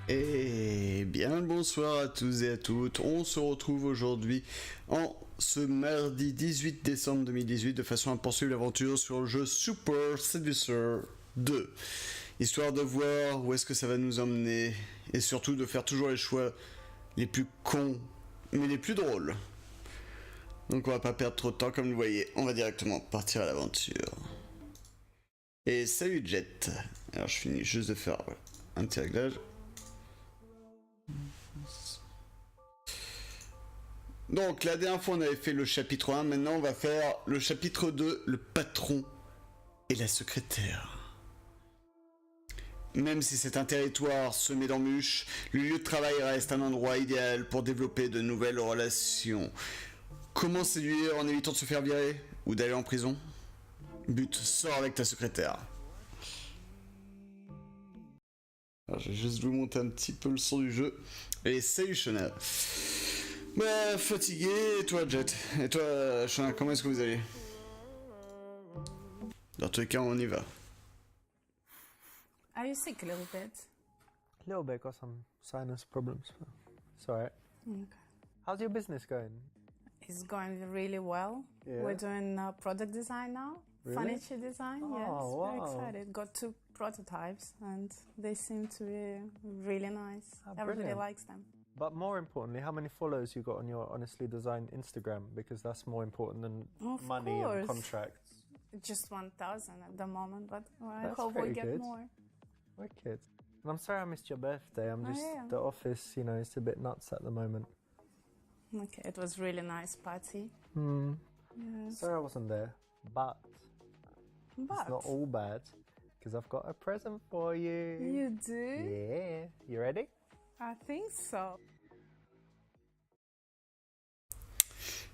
Et bien le bonsoir à tous et à toutes. On se retrouve aujourd'hui en ce mardi 18 décembre 2018 de façon à poursuivre l'aventure sur le jeu Super Seducer 2. Histoire de voir où est-ce que ça va nous emmener et surtout de faire toujours les choix les plus cons mais les plus drôles. Donc on va pas perdre trop de temps comme vous le voyez. On va directement partir à l'aventure. Et salut Jet. Alors je finis juste de faire un petit réglage. Donc la dernière fois on avait fait le chapitre 1, maintenant on va faire le chapitre 2, le patron et la secrétaire. Même si c'est un territoire semé d'embûches, le lieu de travail reste un endroit idéal pour développer de nouvelles relations. Comment séduire en évitant de se faire virer ou d'aller en prison? But, sors avec ta secrétaire. Alors je vais juste vous monter un petit peu le son du jeu. Et salut Shona. Bah, fatigué, et toi Jet? Et toi Shona, comment est-ce que vous allez? Dans tous les cas, on y va. Are you sick a little bit? A little bit, got some sinus problems. It's alright. Okay. How's your business going? It's going really well. Yeah. We're doing product design now. Really? Furniture design, Oh, yes. wow. Very excited. Got 2 prototypes and they seem to be really nice. Oh, Everybody brilliant. likes them. But more importantly, how many followers you got on your Honestly Designed Instagram? Because that's more important than Of money course. and contracts. Just 1,000 at the moment, but I That's hope we'll pretty get good. more. Wicked. And I'm sorry I missed your birthday. I'm just, yeah. the office, you know, it's a bit nuts at the moment. Okay, it was really nice party. Yes. Sorry I wasn't there. But But it's not all bad, because I've got a present for you. you do? Yeah. You ready? I think so.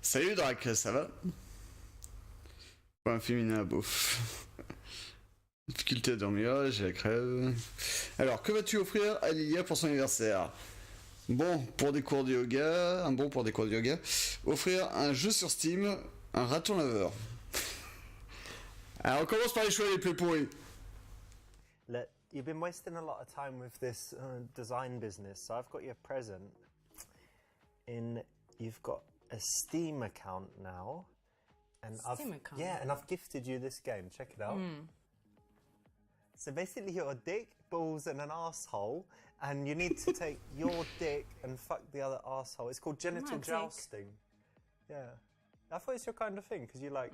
Salut Drac, ça va? Point féminin à bouffe. Difficulté à dormir, j'ai la crève. Alors, que vas-tu offrir à Lilia pour son anniversaire? Bon, pour des cours de yoga, un bon pour des cours de yoga. Offrir un jeu sur Steam, un raton laveur. Alors, on commence par les choix les plus pourris. Look, you've been wasting a lot of time with this design business, so I've got you a present. You've got a Steam account now, and Steam account? Yeah, and I've gifted you this game. Check it out. So basically, you're a dick, balls, and an asshole, and you need to take your dick and fuck the other asshole. It's called genital dick. jousting. Yeah, I thought it's your kind of thing because you like.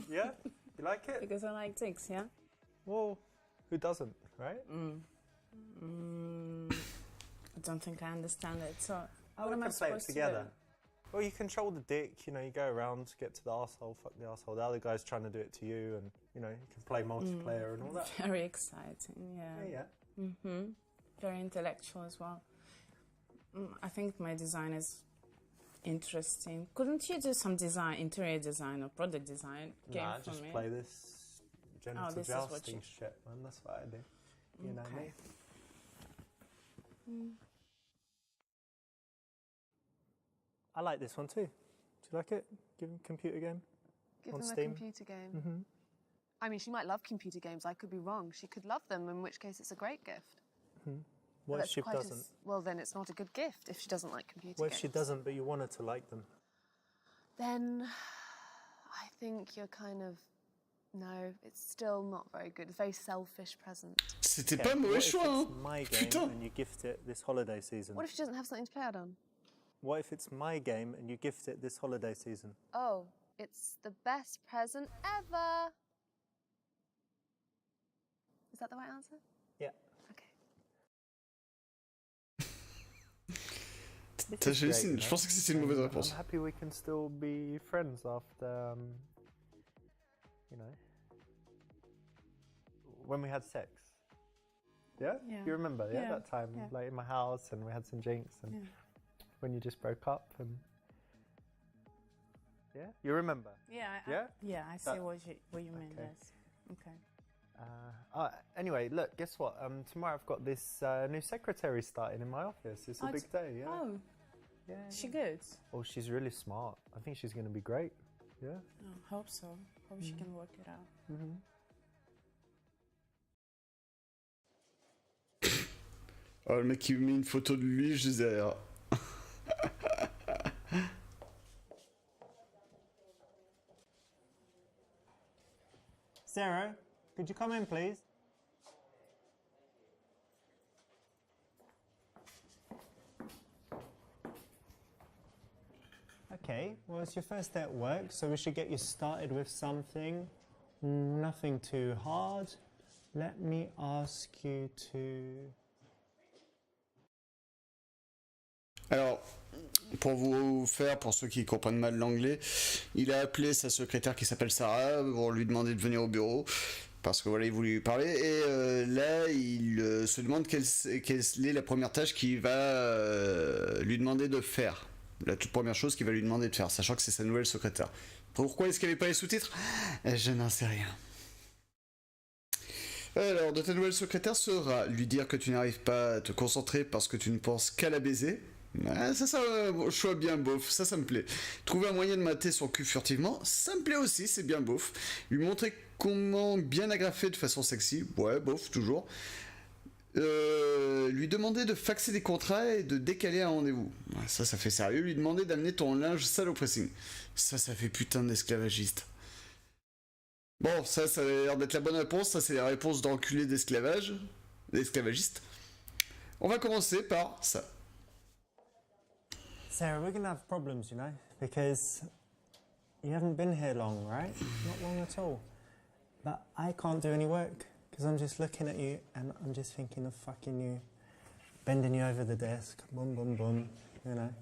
Yeah, you like it? Because I like dicks, yeah? Well, who doesn't, right? I don't think I understand it. So, what We am I can play it supposed together. to do? Well, you control the dick, you know, you go around, get to the arsehole, fuck the arsehole. The other guy's trying to do it to you, and, you know, you can play multiplayer and all that. Very exciting, yeah. Yeah. Very intellectual as well. I think my design is interesting. Couldn't you do some design, interior design or product design game Nah, for just me? play this genital this is what jousting you- shit, man. That's what I do. You know Okay. me. I like this one too. Do you like it? Give him a computer game? Give On them Steam? a computer game. I mean, she might love computer games. I could be wrong. She could love them, in which case it's a great gift. But What if that's she quite doesn't? well, then it's not a good gift if she doesn't like computer What if games. she doesn't, but you want her to like them? Then I think you're kind of... No, it's still not very good. Very selfish present. C'était Okay, pas un mauvais what if choix, it's hein? my game Putain. and you gift it this holiday season? What if she doesn't have something to play out on? What if it's my game and you gift it this holiday season? Oh, it's the best present ever. Is that the right answer? Yeah. Okay. T'as choisi, je pensais que c'était une mauvaise réponse. I'm happy we can still be friends after, you know, when we had sex. Yeah? Yeah. You remember, yeah, Yeah, that time, yeah. like in my house, and we had some drinks, and Yeah. when you just broke up, and yeah, you remember? Yeah, I see That- what you mean, okay. yes. Okay. Anyway, look, guess what? Tomorrow I've got this new secretary starting in my office. It's a Oh, big day, yeah. Oh, Yeah. is she good? Oh, she's really smart. I think she's going to be great. Yeah. Oh, hope so. Hope she can work it out. Oh, le mec qui met une photo de lui juste derrière. Sarah, could you come in, please? Okay, well, it's your first day at work, so we should get you started with something. Nothing too hard. Let me ask you to... Alors, pour vous faire, pour ceux qui comprennent mal l'anglais, il a appelé sa secrétaire qui s'appelle Sarah pour lui demander de venir au bureau. Parce que voilà, il voulait lui parler. Et là, il se demande quelle est la première tâche qu'il va lui demander de faire. La toute première chose qu'il va lui demander de faire, sachant que c'est sa nouvelle secrétaire. Pourquoi est-ce qu'il n'y avait pas les sous-titres? Je n'en sais rien. Alors, de ta nouvelle secrétaire sera lui dire que tu n'arrives pas à te concentrer parce que tu ne penses qu'à la baiser. Ah, ça, choix bien beauf, ça me plaît. Trouver un moyen de mater son cul furtivement, ça me plaît aussi, c'est bien beauf. Lui montrer comment bien agrafer de façon sexy, ouais, beauf, toujours. Lui demander de faxer des contrats et de décaler un rendez-vous. Ça fait sérieux. Lui demander d'amener ton linge sale au pressing. Ça fait putain d'esclavagiste. Bon, ça a l'air d'être la bonne réponse. Ça, c'est la réponse d'enculé d'esclavagiste. On va commencer par ça. Sarah, we're gonna have problems, you know, because you haven't been here long, right? Not long at all. But I can't do any work because I'm just looking at you and I'm just thinking of fucking you, bending you over the desk, boom, boom, boom, you know.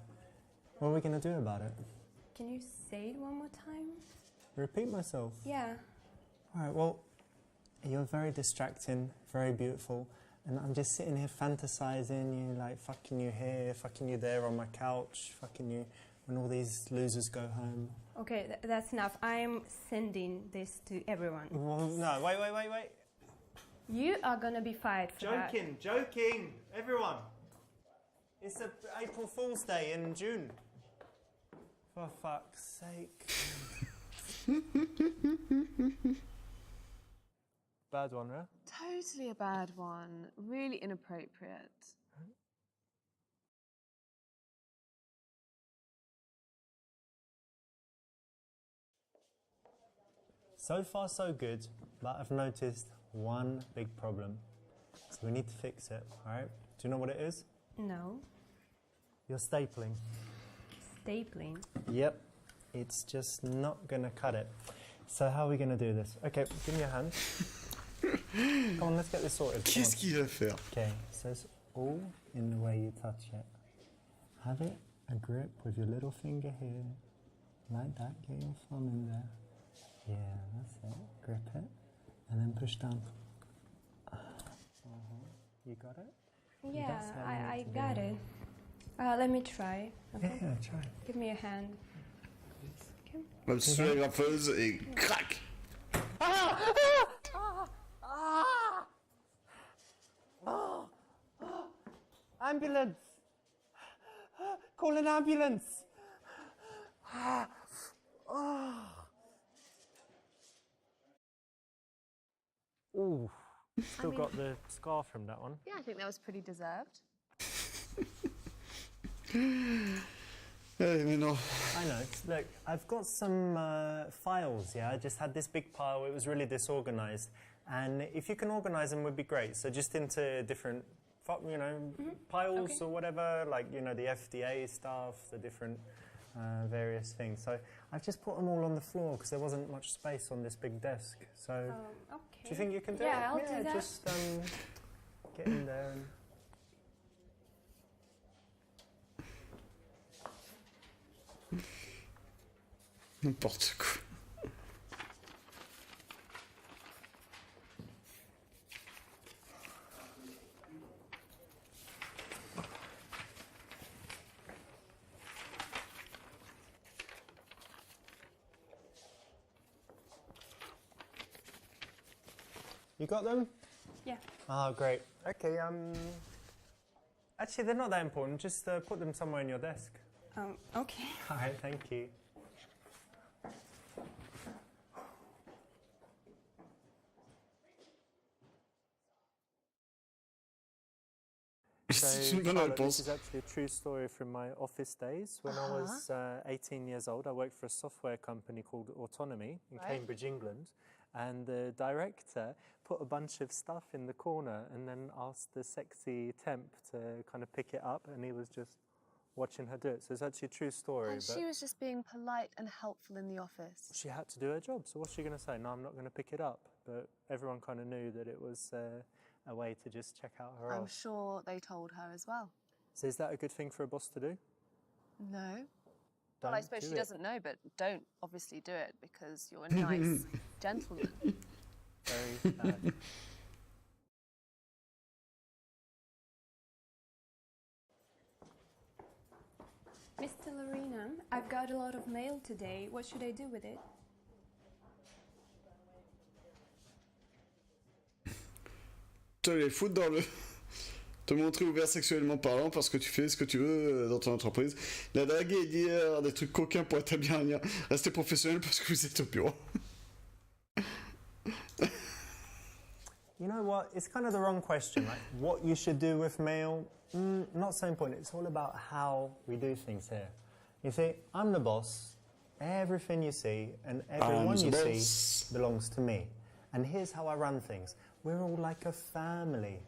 What are we gonna do about it? Can you say it one more time? Repeat myself. Yeah. All right, well, you're very distracting, very beautiful, and I'm just sitting here fantasizing you, like fucking you here, fucking you there on my couch, fucking you when all these losers go home. Okay, that's enough. I'm sending this to everyone. Well, no, wait. You are gonna be fired for that. Joking, everyone. It's April Fool's Day in June. For fuck's sake. Bad one, right? Totally a bad one. Really inappropriate. So far, so good, but I've noticed one big problem. So we need to fix it, alright? Do you know what it is? No. You're stapling. Stapling. Yep. It's just not gonna cut it. So how are we gonna do this? Okay, give me your hand. Come on, let's get this sorted. Qu'est-ce qu'il va faire? Okay, so it's all in the way you touch it. Have it a grip with your little finger here. Like that, get your thumb in there. Yeah, that's it. Grip it. And then push down. You got it? Yeah, That's how you I need to got do it. Let me try. Okay. Yeah, try. Give me your hand. Okay. Même sur la graffeuse et crac! Ambulance! Call an ambulance! Ooh, still got the scar from that one. Yeah, I think that was pretty deserved. Mais non. I know. Look, I've got some files, yeah? I just had this big pile. It was really disorganized. And if you can organize them, would be great. So just into different, piles Okay. or whatever, like, the FDA stuff, the different various things. So I've just put them all on the floor because there wasn't much space on this big desk. So Okay. do you think you can do it? Yeah, I'll do that. Just get in there and... N'importe quoi. You got them? Yeah. Oh, great. Okay, actually, they're not that important. Just put them somewhere in your desk. Okay. All right, thank you. C'est une bonne Charlotte, réponse. this is actually a true story from my office days. When I was 18 years old, I worked for a software company called Autonomy in Cambridge, England. And the director put a bunch of stuff in the corner and then asked the sexy temp to kind of pick it up, and he was just watching her do it. So it's actually a true story. And she was just being polite and helpful in the office. She had to do her job, so what's she going to say? No, I'm not going to pick it up. But everyone kind of knew that it was a way to just check out her I'm off. sure they told her as well. So is that a good thing for a boss to do? No. Don't Well, I suppose do she it. doesn't know, but don't obviously do it because you're a nice gentleman. Very bad. Mr. Lorena, I've got a lot of mail today. What should I do with it? Te les foutre dans le... Te montrer ouvert sexuellement parlant parce que tu fais ce que tu veux dans ton entreprise. La draguer et dire des trucs coquins pour établir un lien. Restez professionnel parce que vous êtes au bureau. You know what? It's kind of the wrong question. Like, what you should do with mail, not so important. It's all about how we do things here. You see, I'm the boss. Everything you see and everyone you see belongs to me. And here's how I run things. We're all like a family.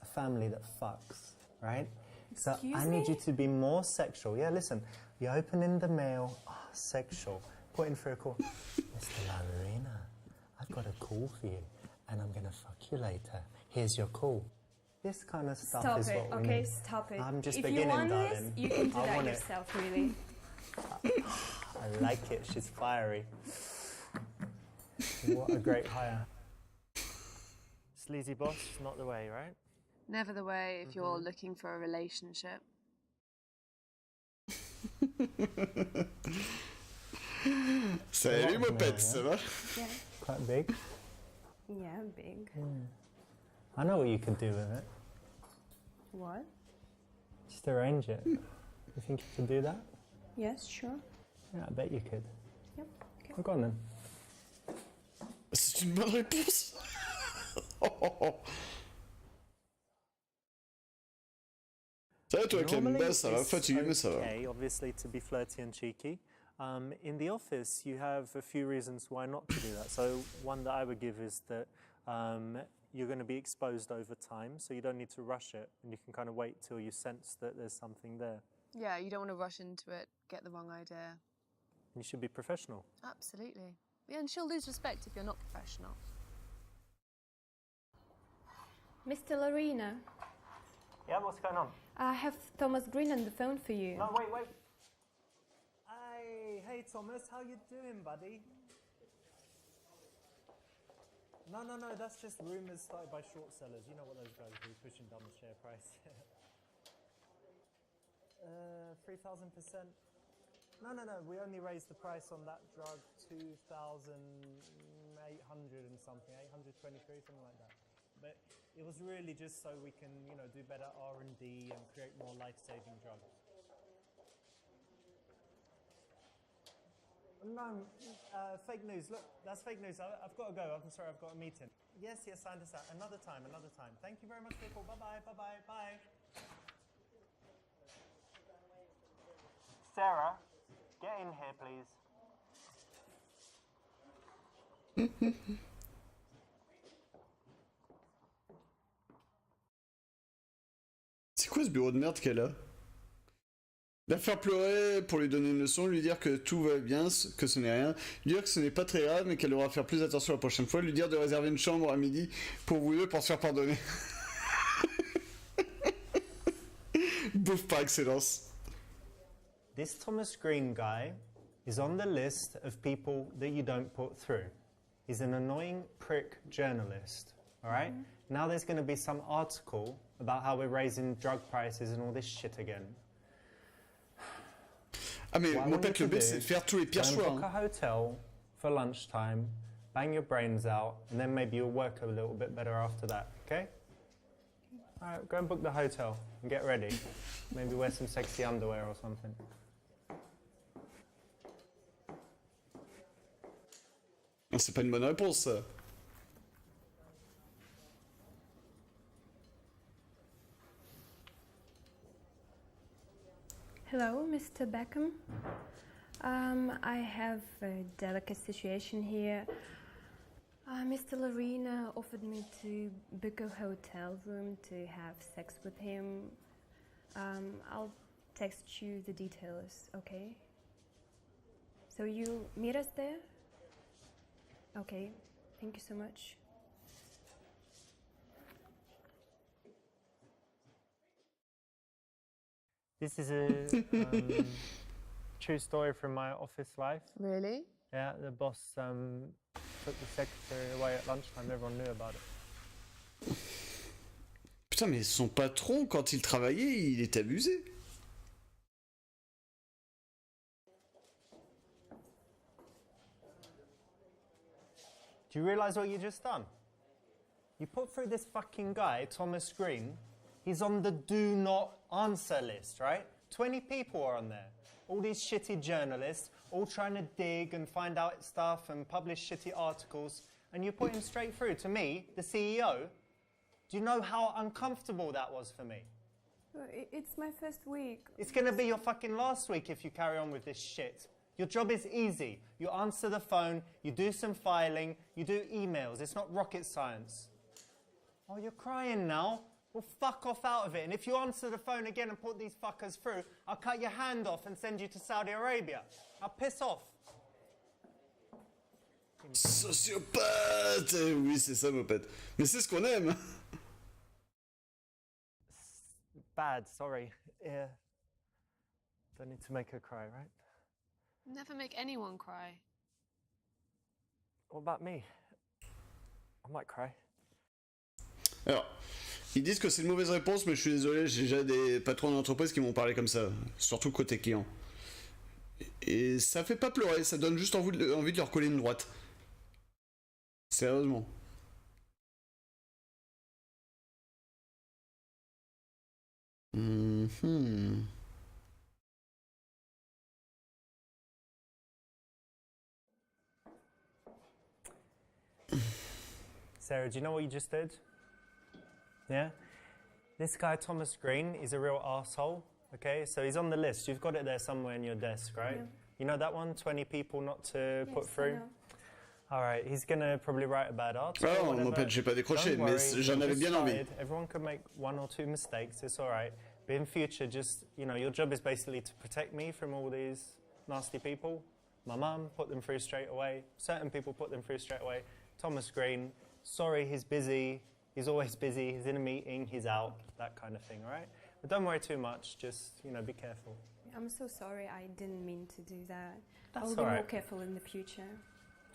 A family that fucks, right? So I need you to be more sexual. Yeah, listen, you're opening the mail, sexual. Putting through a call. Mr. Ballerina, I've got a call for you. And I'm going to fuck you later. Here's your call. This kind of stuff Stop is it, what we okay? need. Stop it. I'm just if beginning, you want darling. this, you can do I that want yourself, really. I like it. She's fiery. What a great hire. Sleazy boss is not the way, right? Never the way if you're looking for a relationship. Salut mon pet, ça va? Yeah. Quite big. Yeah, big. I know what you could do with it. What? Just arrange it. You think you could do that? Yes, sure. Yeah, I bet you could. Yep. Okay. Well, go on then. C'est une bonne réponse. Ça va toi Clem, ça va, fatigué mais ça va. Okay, obviously to be flirty and cheeky. In the office, you have a few reasons why not to do that. So one that I would give is that you're going to be exposed over time, so you don't need to rush it, and you can kind of wait till you sense that there's something there. Yeah, you don't want to rush into it, get the wrong idea. You should be professional. Absolutely. Yeah, and she'll lose respect if you're not professional. Mr. Lorena, Yeah, what's going on? I have Thomas Green on the phone for you. No, wait. Hey Thomas, how you doing, buddy? No, that's just rumours started by short sellers. You know what those guys do, pushing down the share price. 3,000%. No, we only raised the price on that drug 2,800 and something, 823, something like that. But it was really just so we can, do better R&D and create more life-saving drugs. No, fake news. Look, that's fake news. I've got to go. I'm sorry, I've got a meeting. Yes, I understand. Another time. Thank you very much for your call. Bye. Sarah, get in here, please. C'est quoi ce bureau de merde qu'elle a? La faire pleurer pour lui donner une leçon, lui dire que tout va bien, que ce n'est rien, lui dire que ce n'est pas très grave mais qu'elle devra faire plus attention la prochaine fois, lui dire de réserver une chambre à midi pour vous deux pour se faire pardonner. Bouffe par excellence. This Thomas Green guy is on the list of people that you don't put through. He's an annoying prick journalist, all right? Now there's going to be some article about how we're raising drug prices and all this shit again. Ah mais mon pet, le but c'est de faire tous les pires choix. Book a hotel for lunchtime, bang your brains out, and then maybe you'll work a little bit better after that, okay? All right, go and book the hotel and get ready. Maybe wear some sexy underwear or something. C'est pas une bonne réponse ça. Hello, Mr. Beckham. I have a delicate situation here. Mr. Lorena offered me to book a hotel room to have sex with him. I'll text you the details, okay? So you meet us there? Okay, thank you so much. This is a true story from my office life. Really? Yeah, the boss took the secretary away at lunchtime. Everyone knew about it. Putain, mais son patron, quand il travaillait, il est abusé. Do you realise what you just done? You put through this fucking guy, Thomas Green. He's on the do not answer list, right? 20 people are on there. All these shitty journalists, all trying to dig and find out stuff and publish shitty articles. And you put him straight through to me, the CEO. Do you know how uncomfortable that was for me? It's my first week. It's going to be your fucking last week if you carry on with this shit. Your job is easy. You answer the phone, you do some filing, you do emails. It's not rocket science. Oh, you're crying now? Well, fuck off out of it. And if you answer the phone again and put these fuckers through, I'll cut your hand off and send you to Saudi Arabia. I'll piss off. Sociopathe! Oui, c'est ça, mopette. Mais c'est ce qu'on aime. Bad, sorry. Yeah. Don't need to make her cry, right? Never make anyone cry. What about me? I might cry. Alors, ils disent que c'est une mauvaise réponse, mais je suis désolé, j'ai déjà des patrons d'entreprise qui m'ont parlé comme ça, surtout côté client. Et ça fait pas pleurer, ça donne juste envie de leur coller une droite. Sérieusement. Sarah, do you know what you just did? Yeah? This guy, Thomas Green, is a real asshole. Okay, so he's on the list. You've got it there somewhere in your desk, right? Yeah. You know that one? 20 people not to put Yes, I through? know. All right, he's going to probably write a bad article. Ah non, whatever. mopette, j'ai pas décroché, Don't mais worry, j'en you avais just bien envie. started. Everyone could make one or two mistakes. It's all right. But in future, just, you know, your job is basically to protect me from all these nasty people. My mum, put them through straight away. Certain people put them through straight away. Thomas Green, sorry, he's busy. He's always busy. He's in a meeting. He's out. That kind of thing, all right? But don't worry too much. Just, you know, be careful. I'm so sorry, I didn't mean to do that. That's I'll be all more right. careful in the future.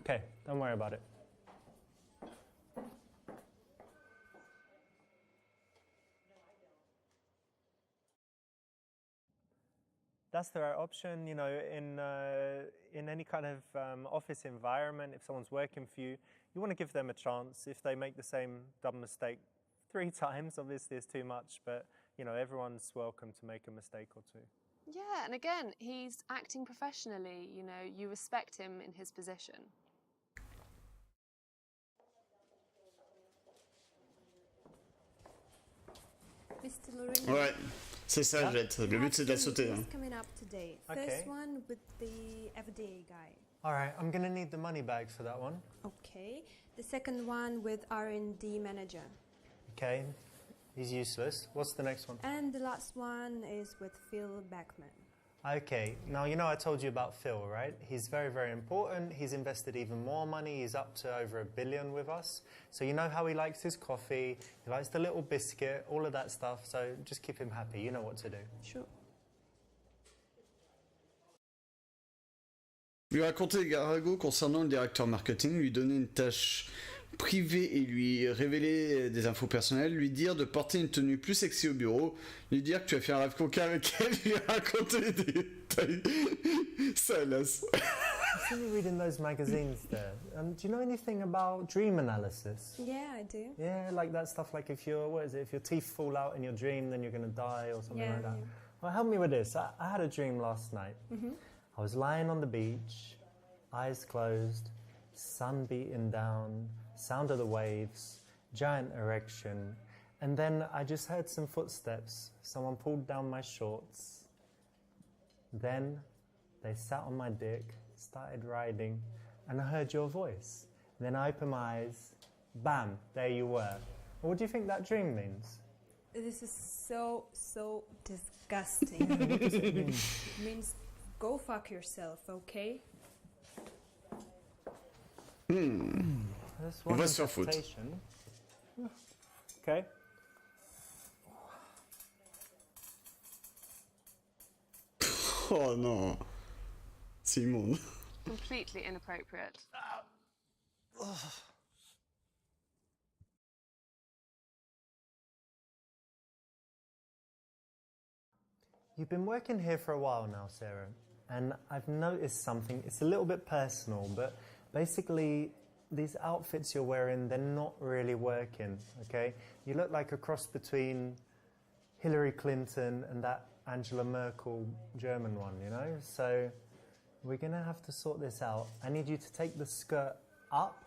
Okay, don't worry about it. That's the right option, you know, in any kind of office environment, if someone's working for you, you want to give them a chance. If they make the same dumb mistake 3 times, obviously it's too much, but, you know, everyone's welcome to make a mistake or two. Yeah, and again, he's acting professionally, you know, you respect him in his position. Mr. Lorena. Ouais, c'est ça, Jette. Le but, c'est de la sauter. Hein. Coming up today. Okay. First one with the FDA guy. All right, I'm going to need the money bag for that one. Okay. The second one with R&D manager. Okay, he's useless. What's the next one? And the last one is with Phil Beckman. Okay, now you know I told you about Phil, right? He's very, very important. He's invested even more money. He's up to over $1 billion with us. So you know how he likes his coffee, he likes the little biscuit, all of that stuff. So just keep him happy. You know what to do. Sure. Lui raconter des ragots concernant le directeur marketing, lui donner une tâche privée et lui révéler des infos personnelles, lui dire de porter une tenue plus sexy au bureau, lui dire que tu as fait un rêve coquin avec elle, lui raconter des détails. Ça lasse. I see you reading those magazines there. Do you know anything about dream analysis? Yeah, I do. Yeah, like that stuff. Like if if your teeth fall out in your dream, then you're going to die or something like that. Yeah. Well, help me with this. I had a dream last night. Mm-hmm. I was lying on the beach, eyes closed, sun beating down, sound of the waves, giant erection, and then I just heard some footsteps. Someone pulled down my shorts, Then they sat on my dick, started riding, and I heard your voice. Then I opened my eyes, bam, there you were. What do you think that dream means? This is so disgusting. What does it mean? It means go fuck yourself, okay? That's On one va se faire foutre. interpretation. Okay. Oh non. C'est immonde. Completely inappropriate. You've been working here for a while now, Sarah, and I've noticed something. It's a little bit personal, but basically these outfits you're wearing, they're not really working, okay? You look like a cross between Hillary Clinton and that Angela Merkel German one, you know? So we're going to have to sort this out. I need you to take the skirt up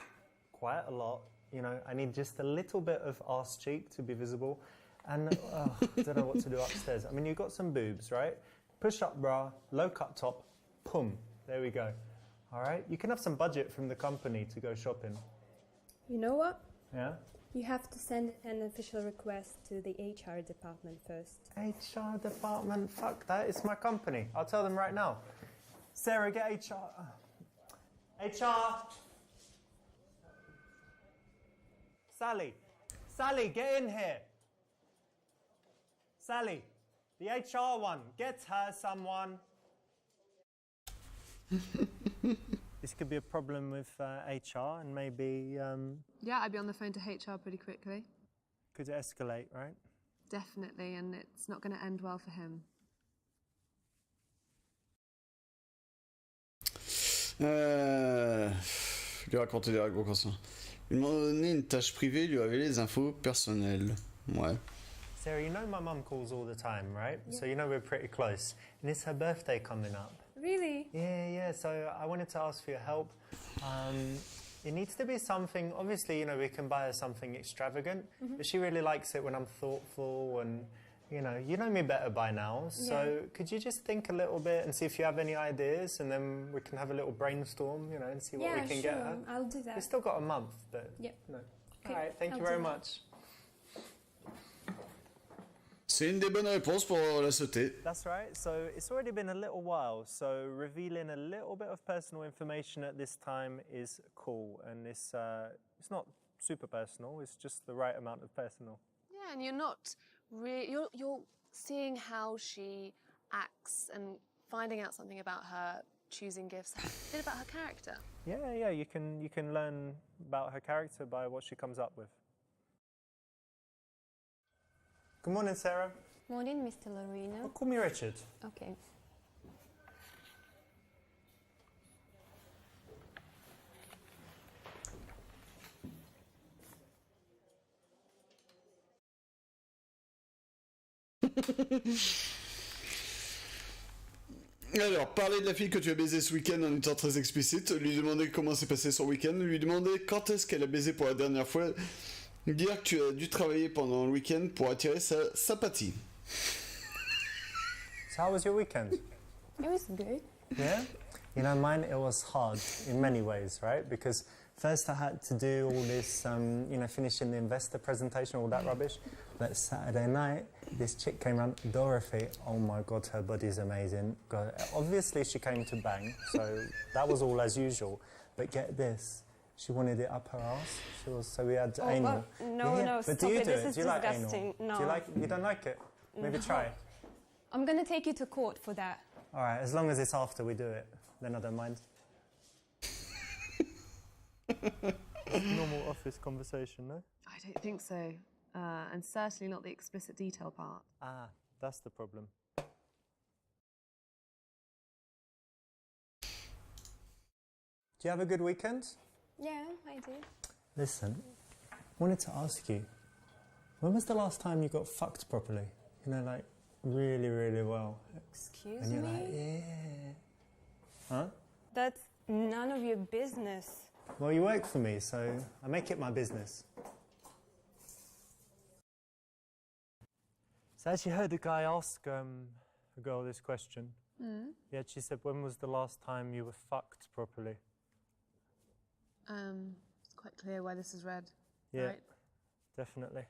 quite a lot. You know, I need just a little bit of arse cheek to be visible. And I don't know what to do upstairs. I mean, you've got some boobs, right? Push-up bra, low-cut top, pum. There we go. All right? You can have some budget from the company to go shopping. You know what? Yeah? You have to send an official request to the HR department first. HR department? Fuck that. It's my company. I'll tell them right now. Sarah, get HR. HR! Sally, get in here. Sally, the HR one. Get her someone. This could be a problem with HR and maybe... Yeah, I'd be on the phone to HR pretty quickly. could escalate, right? Definitely, and it's not going to end well for him. Lui raconter des ragots comme ça. Il m'a donné une tâche privée, il lui avait les infos personnelles. Ouais. Sarah, you know my mum calls all the time, right? Yeah. So you know we're pretty close. And it's her birthday coming up. Really? Yeah. So I wanted to ask for your help. It needs to be something, obviously, you know, we can buy her something extravagant, but she really likes it when I'm thoughtful and, you know me better by now. So could you just think a little bit and see if you have any ideas, and then we can have a little brainstorm, you know, and see what we can get her? Yeah, I'll do that. We've still got a month, but, Yep. no. Okay, All right, thank you I'll very do that. much. C'est une des bonnes réponses pour la sauter. That's right. So it's already been a little while. So revealing a little bit of personal information at this time is cool, and it's not super personal. It's just the right amount of personal. Yeah, and you're not you're seeing how she acts and finding out something about her choosing gifts, a bit about her character. Yeah. You can learn about her character by what she comes up with. Good morning, Sarah. Morning, Mr. Lorena. Oh, call me Richard. Okay. Alors, parler de la fille que tu as baisée ce week-end en étant très explicite, lui demander comment s'est passé son week-end, lui demander quand est-ce qu'elle a baisé pour la dernière fois, dire que tu as dû travailler pendant le week-end pour attirer sa sympathie. So how was your weekend? It was good. Yeah? You know, mine, it was hard in many ways, right? Because first I had to do all this, finishing the investor presentation, all that rubbish. But Saturday night, this chick came around, Dorothy. Oh my God, her body's amazing. God, obviously, she came to bang, so that was all as usual. But get this, she wanted it up her ass. So we had anal. No, But stop do you it. do This it? is Do you like disgusting. anal? No. Do you like? You don't like it? Maybe try. I'm going to take you to court for that. All right, as long as it's after we do it, then I don't mind. Normal office conversation, no? I don't think so. And certainly not the explicit detail part. Ah, that's the problem. Do you have a good weekend? Yeah, I did. Listen, I wanted to ask you, when was the last time you got fucked properly? You know, like, really, really well. Excuse And you're me? like, yeah. Huh? That's none of your business. Well, you work for me, so I make it my business. So as you heard the guy ask, a girl this question. Yeah, she said, when was the last time you were fucked properly? It's quite clear why this is red. Yeah, Right? definitely.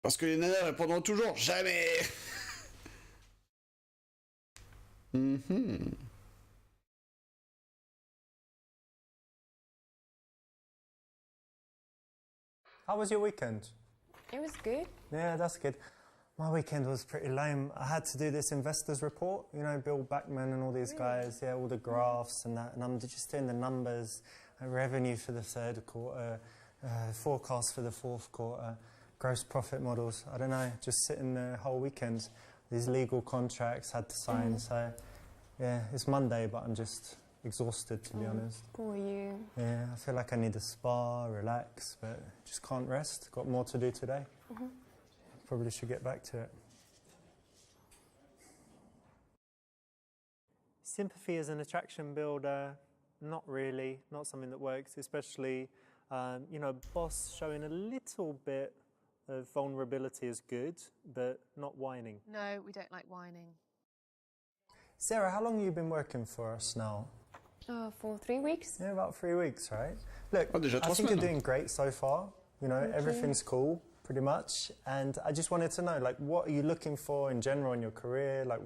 Parce que les nanas répondront toujours jamais. How was your weekend? It was good. Yeah, that's good. My weekend was pretty lame. I had to do this investors report, you know, Bill Backman and all these guys, yeah, all the graphs and that, and I'm just doing the numbers, revenue for the third quarter, forecast for the fourth quarter, gross profit models. I don't know, just sitting the whole weekend. These legal contracts had to sign, so yeah, it's Monday, but I'm just exhausted, to be honest. Poor you. Yeah, I feel like I need a spa, relax, but just can't rest. Got more to do today. Probably should get back to it. Sympathy as an attraction builder, not really, not something that works, especially, you know, boss showing a little bit of vulnerability is good, but not whining. No, we don't like whining. Sarah, how long have you been working for us now? For 3 weeks. Yeah, about 3 weeks, right? Look, Oh, déjà I 3 think you're semaines. doing great so far. You know, everything's cool, pretty much. And I just wanted to know, like, what are you looking for in general in your career? Like,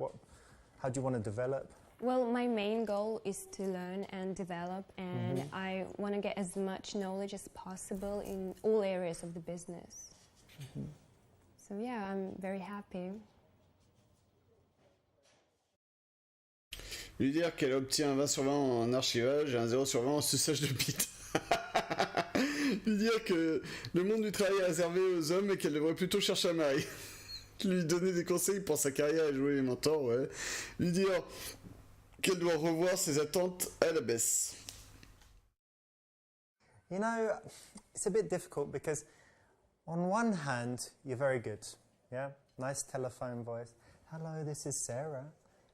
how do you want to develop? Well, my main goal is to learn and develop, and I want to get as much knowledge as possible in all areas of the business. So yeah, I'm very happy. Lui dire qu'elle obtient un 20 sur 20 en archivage et un 0 sur 20 en suçage de bite. Lui dire que le monde du travail est réservé aux hommes et qu'elle devrait plutôt chercher un mari. Lui donner des conseils pour sa carrière et jouer les mentors, ouais. Lui dire qu'elle doit revoir ses attentes à la baisse. You know, it's a bit difficult because on one hand, you're very good, yeah? Nice telephone voice. Hello, this is Sarah.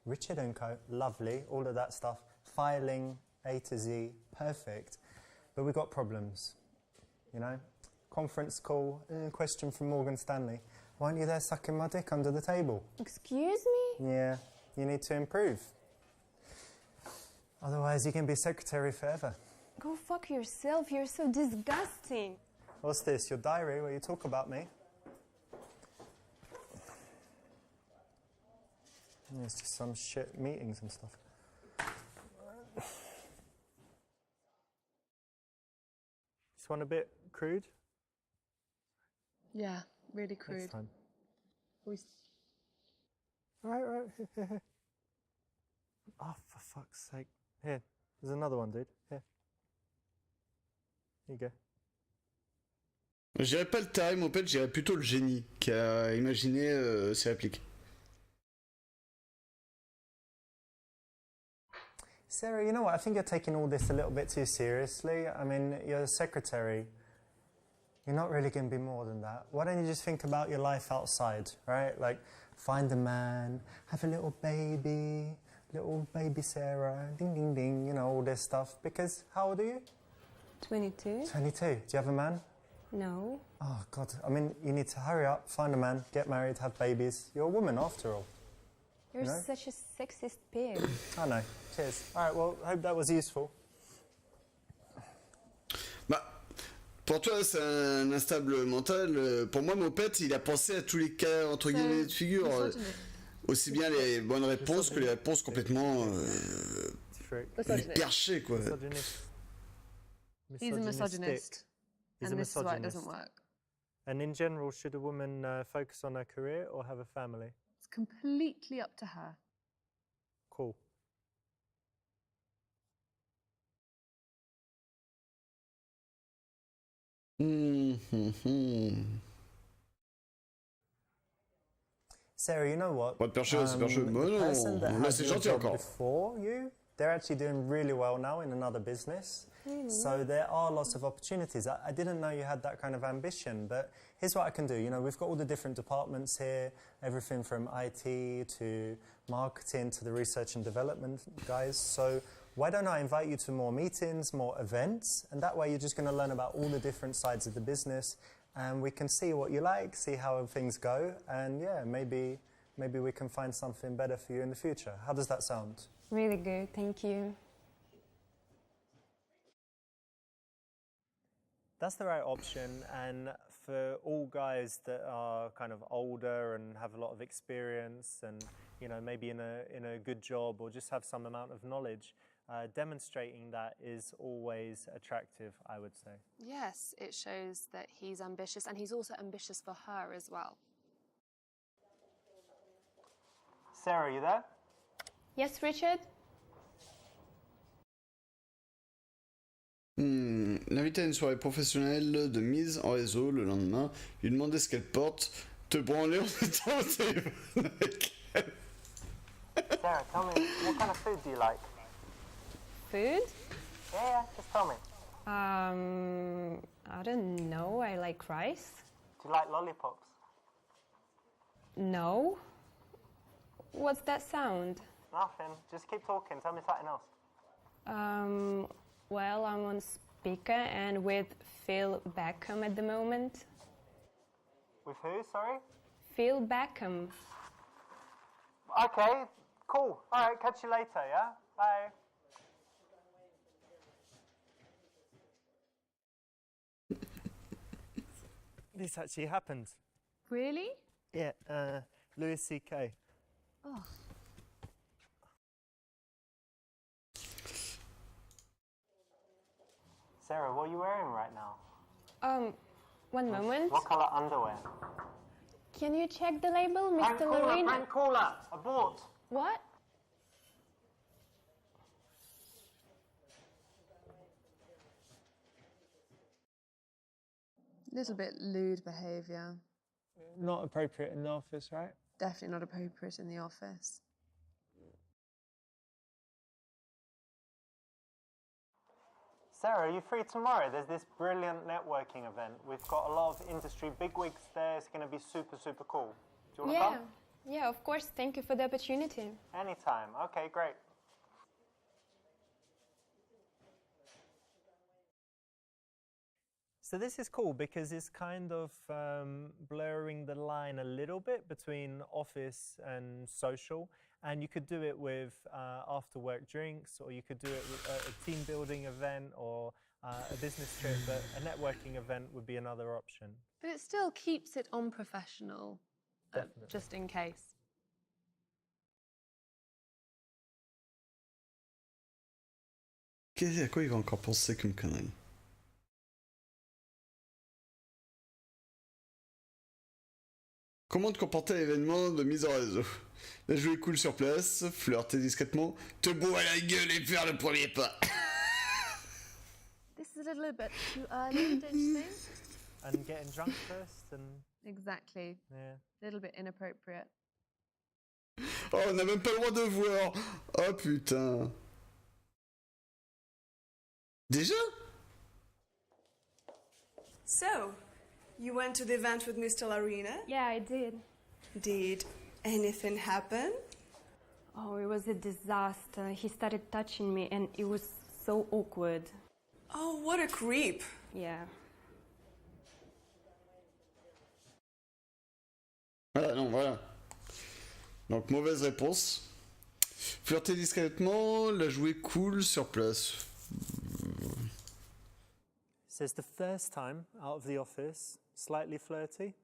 Richard & Co, lovely, all of that stuff. Filing, A to Z, perfect. But we've got problems, you know? Conference call, question from Morgan Stanley. Why aren't you there sucking my dick under the table? Excuse me? Yeah, you need to improve. Otherwise, you can be secretary forever. Go fuck yourself, you're so disgusting. What's this, your diary where you talk about me? It's just some shit meetings and stuff. This one a bit crude? Yeah, really crude. Next time. We Right. Oh, for fuck's sake. Here, there's another one, dude. Here. Here you go. Je dirais pas le taré, mon pote, je dirais plutôt le génie qui a imaginé ces répliques. Sarah, you know what? I think you're taking all this a little bit too seriously. I mean, you're a secretary. You're not really going to be more than that. Why don't you just think about your life outside, right? Like, find a man, have a little baby Sarah, ding, ding, ding, you know, all this stuff. Because, how old are you? 22? 22. Do you have a man? No. Oh, God. I mean, you need to hurry up, find a man, get married, have babies. You're a woman, after all. You're You know? such a sexist pig. I know. Cheers. All right, well, I hope that was useful. Bah, pour toi, c'est un instable mental. Pour moi, mon pote, il a pensé à tous les cas, entre guillemets, de figure. Aussi bien les bonnes réponses que les réponses complètement perchées, quoi. He's a misogynist. He's And a this is why it doesn't misogynist. work. And in general, should a woman focus on her career or have a family? It's completely up to her. Cool. Sarah, you know what? Pas de perché, c'est perché. Bah the person that non, là had c'est your gentil job encore. before you, they're actually doing really well now in another business. So there are lots of opportunities. I didn't know you had that kind of ambition, but here's what I can do. You know, we've got all the different departments here, everything from IT to marketing to the research and development guys. So why don't I invite you to more meetings, more events, and that way you're just going to learn about all the different sides of the business, and we can see what you like, see how things go, and yeah, maybe we can find something better for you in the future. How does that sound? Really good, thank you. That's the right option, and for all guys that are kind of older and have a lot of experience and, you know, maybe in a good job or just have some amount of knowledge, demonstrating that is always attractive, I would say. Yes, it shows that he's ambitious, and he's also ambitious for her as well. Sarah, you there? Yes, Richard? L'inviter à une soirée professionnelle de mise en réseau le lendemain, lui demander ce qu'elle porte, te branler en étant au téléphone avec elle. Sarah, tell me, what kind of food do you like? Food? Yeah, just tell me. I don't know, I like rice. Do you like lollipops? No. What's that sound? Nothing, just keep talking, tell me something else. Well, I'm on speaker and with Phil Beckham at the moment. With who, sorry? Phil Beckham. Okay, cool. All right, catch you later, yeah? Bye. This actually happened. Really? Yeah, Louis C.K. Oh. Sarah, what are you wearing right now? One moment. What colour underwear? Can you check the label, Mr. Lorraine? Prank caller, abort. What? Little bit lewd behaviour. Not appropriate in the office, right? Definitely not appropriate in the office. Sarah, are you free tomorrow? There's this brilliant networking event. We've got a lot of industry bigwigs there. It's going to be super, super cool. Do you want to come? Yeah, of course. Thank you for the opportunity. Anytime. Okay, great. So this is cool because it's kind of blurring the line a little bit between office and social. And you could do it with after-work drinks, or you could do it with a team building event or a business trip, but a networking event would be another option. But it still keeps it unprofessional, just in case. À quoi il va encore penser comme connerie? Comment te comporter à l'événement de mise en réseau? La jouer cool sur place, flirter discrètement, te bourrer la gueule et faire le premier pas. This is a little bit too early, don't you think? And getting drunk first and... Exactly. Yeah. A little bit inappropriate. Oh, on n'a même pas le droit de voir. Oh putain. Déjà? So, you went to the event with Mr. Larina? Yeah, I did. Did anything happen? Oh, it was a disaster. He started touching me and it was so awkward. Oh, what a creep. Yeah. Voilà, non, voilà. Donc, mauvaise réponse. Flirter discrètement, la jouer cool sur place. So it's the first time out of the office, slightly flirty.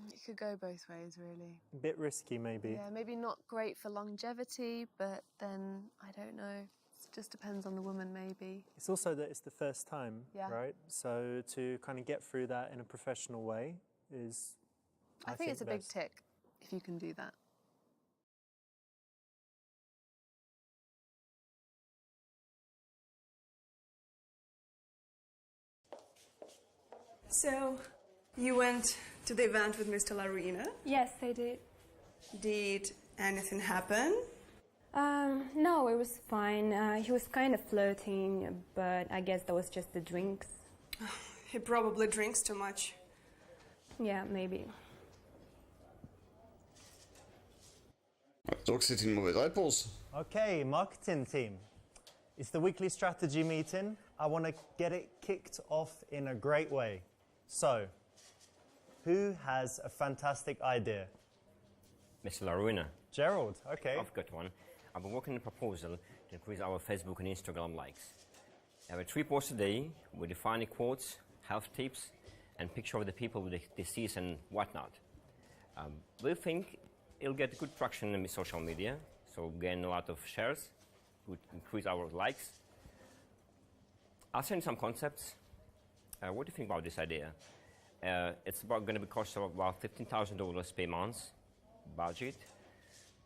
It could go both ways, really. A bit risky, maybe. Yeah, maybe not great for longevity, but then, I don't know. It just depends on the woman, maybe. It's also that it's the first time, right? So to kind of get through that in a professional way is, I think it's a big tick if you can do that. So, you went to the event with Mr. Larina? Yes, I did. Did anything happen? No, it was fine. He was kind of flirting, but I guess that was just the drinks. He probably drinks too much. Yeah, maybe. Donc c'est une mauvaise réponse. Okay, marketing team. It's the weekly strategy meeting. I want to get it kicked off in a great way. So, who has a fantastic idea? Mr. Laruna. Gerald, okay. I've got one. I've been working on a proposal to increase our Facebook and Instagram likes. I have 3 posts a day with defining quotes, health tips, and picture of the people with the disease and whatnot. We think it'll get good traction in social media, so gain a lot of shares, would increase our likes. I'll send some concepts. What do you think about this idea? It's going to be cost of about $15,000 per month budget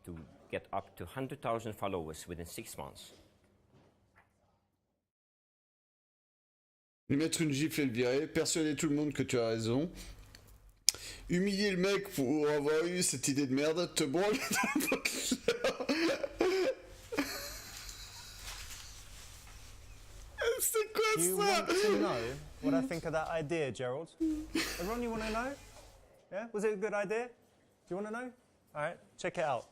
to get up to 100,000 followers within 6 months. Lui mettre une gifle et le virer, persuader tout le monde que tu as raison, humilier le mec pour avoir eu cette idée de merde, te branler dans le poker. C'est quoi Do you ça? want to know what I think of that idea, Gerald? Everyone, you want to know? Yeah? Was it a good idea? Do you want to know? All right, check it out.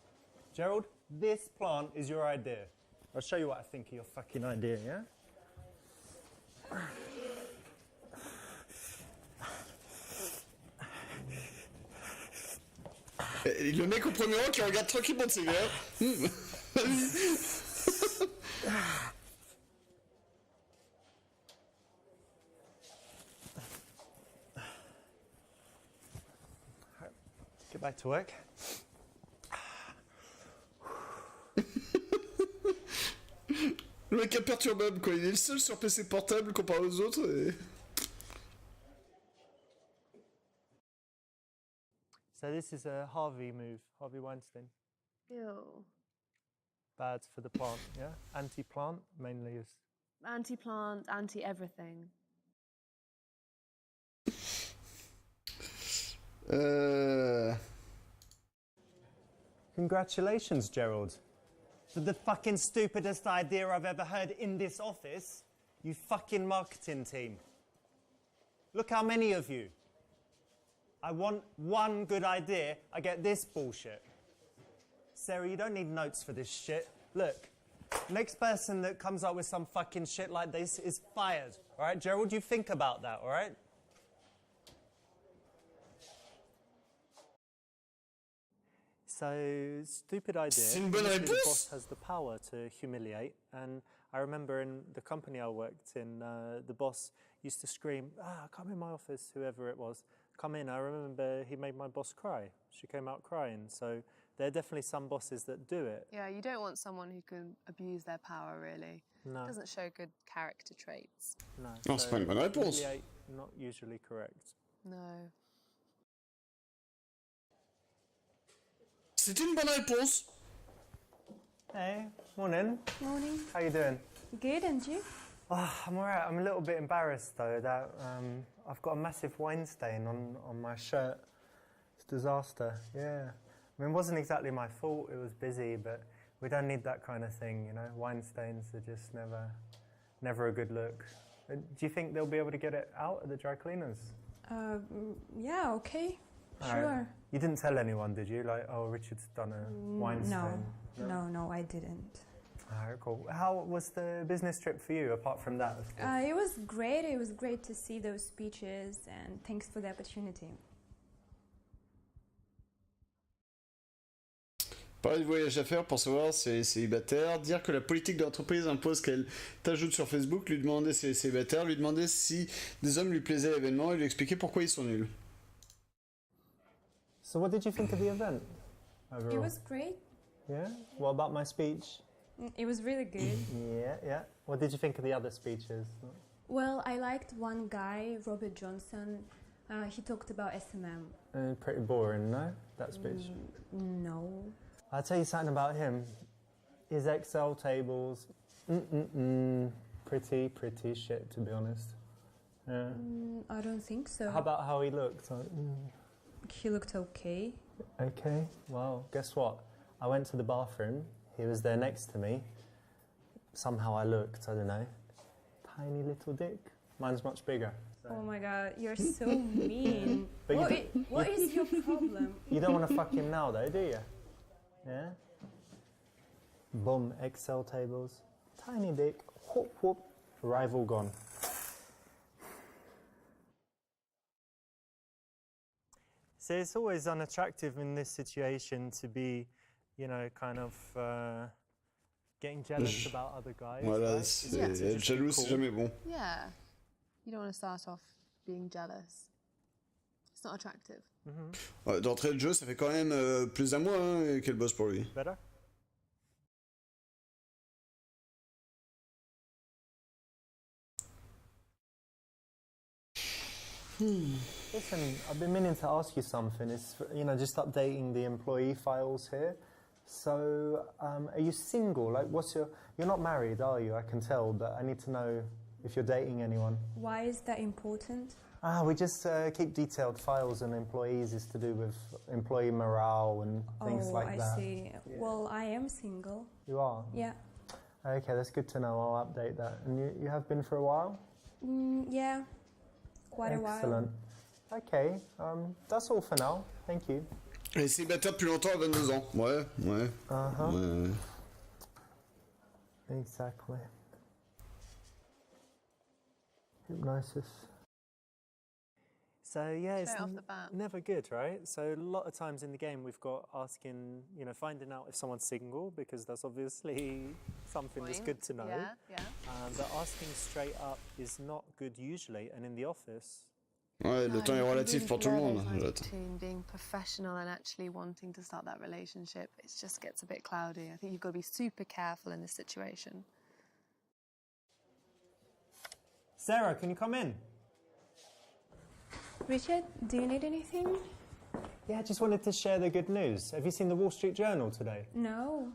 Gerald, this plant is your idea. I'll show you what I think of your fucking idea, yeah? Le mec au premier rang qui regarde tranquillement de ses verres. Get back to work. Le mec imperturbable, quoi. Il est le seul sur PC portable comparé aux autres. Et... So this is a Harvey move, Harvey Weinstein. Ew. Bad for the plant, yeah? Anti-plant, mainly is. Anti-plant, anti-everything. Congratulations, Gerald. For the fucking stupidest idea I've ever heard in this office, you fucking marketing team. Look how many of you. I want one good idea, I get this bullshit. Sarah, you don't need notes for this shit. Look, next person that comes up with some fucking shit like this is fired, all right? Gerald, you think about that, all right? So, stupid idea. C'est une bonne Usually the réponse. boss has the power to humiliate, and I remember in the company I worked in, the boss used to scream, come in my office, whoever it was, come in. I remember he made my boss cry. She came out crying. So there are definitely some bosses that do it. Yeah, you don't want someone who can abuse their power, really. No. It doesn't show good character traits. No. Non, c'est pas une bonne réponse. Humiliate, not usually correct. No. C'est une bonne réponse. Hey, morning. Morning. How you doing? Good, and you? Oh, I'm all right. I'm a little bit embarrassed, though, that I've got a massive wine stain on my shirt. It's a disaster, yeah. I mean, it wasn't exactly my fault. It was busy, but we don't need that kind of thing, you know? Wine stains are just never a good look. Do you think they'll be able to get it out at the dry cleaners? Yeah, okay. All Sure. right. You didn't tell anyone, did you? Like, oh, Richard's done a wine stain. No, I didn't. All right, cool. How was the business trip for you, apart from that? Of course? It was great. It was great to see those speeches, and thanks for the opportunity. Parler de voyage à faire pour savoir si elle est célibataire, dire que la politique de l'entreprise impose qu'elle t'ajoute sur Facebook, lui demander si elle est célibataire, lui demander si des hommes lui plaisaient à l'événement et lui expliquer pourquoi ils sont nuls. So what did you think of the event overall? It was great. Yeah? What about my speech? It was really good. Yeah. What did you think of the other speeches? Well, I liked one guy, Robert Johnson. He talked about SMM. Pretty boring, no? That speech. No. I'll tell you something about him. His Excel tables, pretty shit, to be honest. Yeah. I don't think so. How about how he looked? Like, He looked okay. Okay, well, guess what? I went to the bathroom. He was there next to me. Somehow I looked, I don't know, tiny little dick. Mine's much bigger. Oh my god, you're so mean. But What is your problem? You don't want to fuck him now, though, do you? Yeah? Boom, Excel tables. Tiny dick. Whoop, whoop. Rival gone. So it's always unattractive in this situation to be, you know, kind of getting jealous about other guys. Voilà, right? c'est- It's être just jaloux, be c'est cool. jamais bon. Yeah. You don't want to start off being jealous. It's not attractive. Ouais, d'entrée de jeu, ça fait quand même plus d'un mois hein, qu'elle bosse pour lui. Better? Listen, I've been meaning to ask you something. It's, you know, just updating the employee files here. So, are you single? Like, you're not married, are you? I can tell, but I need to know if you're dating anyone. Why is that important? We just keep detailed files on employees. Is to do with employee morale and things like that. I see. Yeah. Well, I am single. You are? Yeah. Okay, that's good to know. I'll update that. And you have been for a while? Yeah. Quite a while. Excellent. Okay, that's all for now. Thank you. Elle est célibataire depuis longtemps, à 22 ans. Ouais, ouais. Uh-huh. Ouais, ouais. Exactly. Hypnosis. So yeah, it's Straight off the bat. never good, right? So a lot of times in the game we've got asking, you know, finding out if someone's single, because that's obviously something that's good to know. Yeah, yeah. But asking straight up is not good usually, and in the office. Ouais, le temps est relatif pour tout le monde. Between being professional and actually wanting to start that relationship, it just gets a bit cloudy. I think you've got to be super careful in this situation. Sarah, can you come in? Richard, do you need anything? Yeah, I just wanted to share the good news. Have you seen the Wall Street Journal today? No.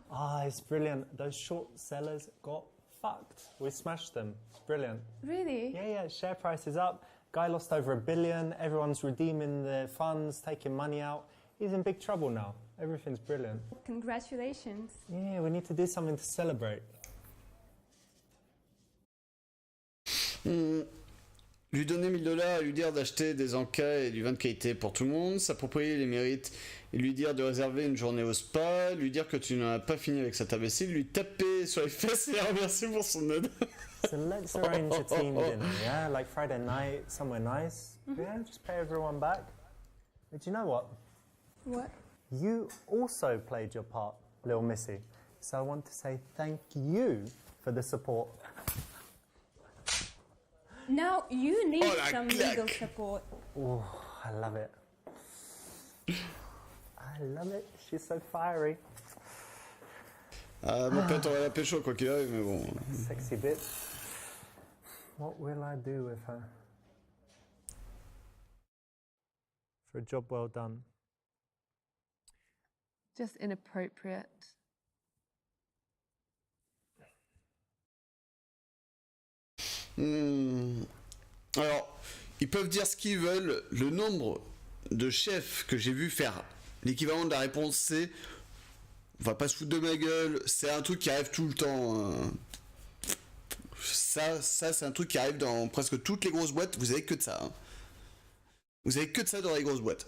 It's brilliant. Those short sellers got fucked. We smashed them. It's brilliant. Really? Yeah, share price is up. Guy lost over $1 billion. Everyone's redeeming their funds, taking money out. He's in big trouble now. Everything's brilliant. Congratulations. Yeah, we need to do something to celebrate. Lui donner $1000 et lui dire d'acheter des encas et du vin de qualité pour tout le monde, s'approprier les mérites et lui dire de réserver une journée au spa, lui dire que tu n'en as pas fini avec cet imbécile, lui taper sur les fesses et la remercier pour son aide. So let's arrange a team dinner, yeah? Like Friday night, somewhere nice. Yeah, just pay everyone back. But you know what? What? You also played your part, little Missy. So I want to say thank you for the support. Now you need la some claque. legal support. Oh, I love it. I love it. She's so fiery. Mon père t'aurait la pécho quoi qu'il arrive, mais bon. Sexy bitch. What will I do with her? For a job well done. Just inappropriate. Alors, ils peuvent dire ce qu'ils veulent. Le nombre de chefs que j'ai vu faire l'équivalent de la réponse C, on va pas se foutre de ma gueule, c'est un truc qui arrive tout le temps. Ça c'est un truc qui arrive dans presque toutes les grosses boîtes. Vous avez que de ça. Hein. Vous avez que de ça dans les grosses boîtes.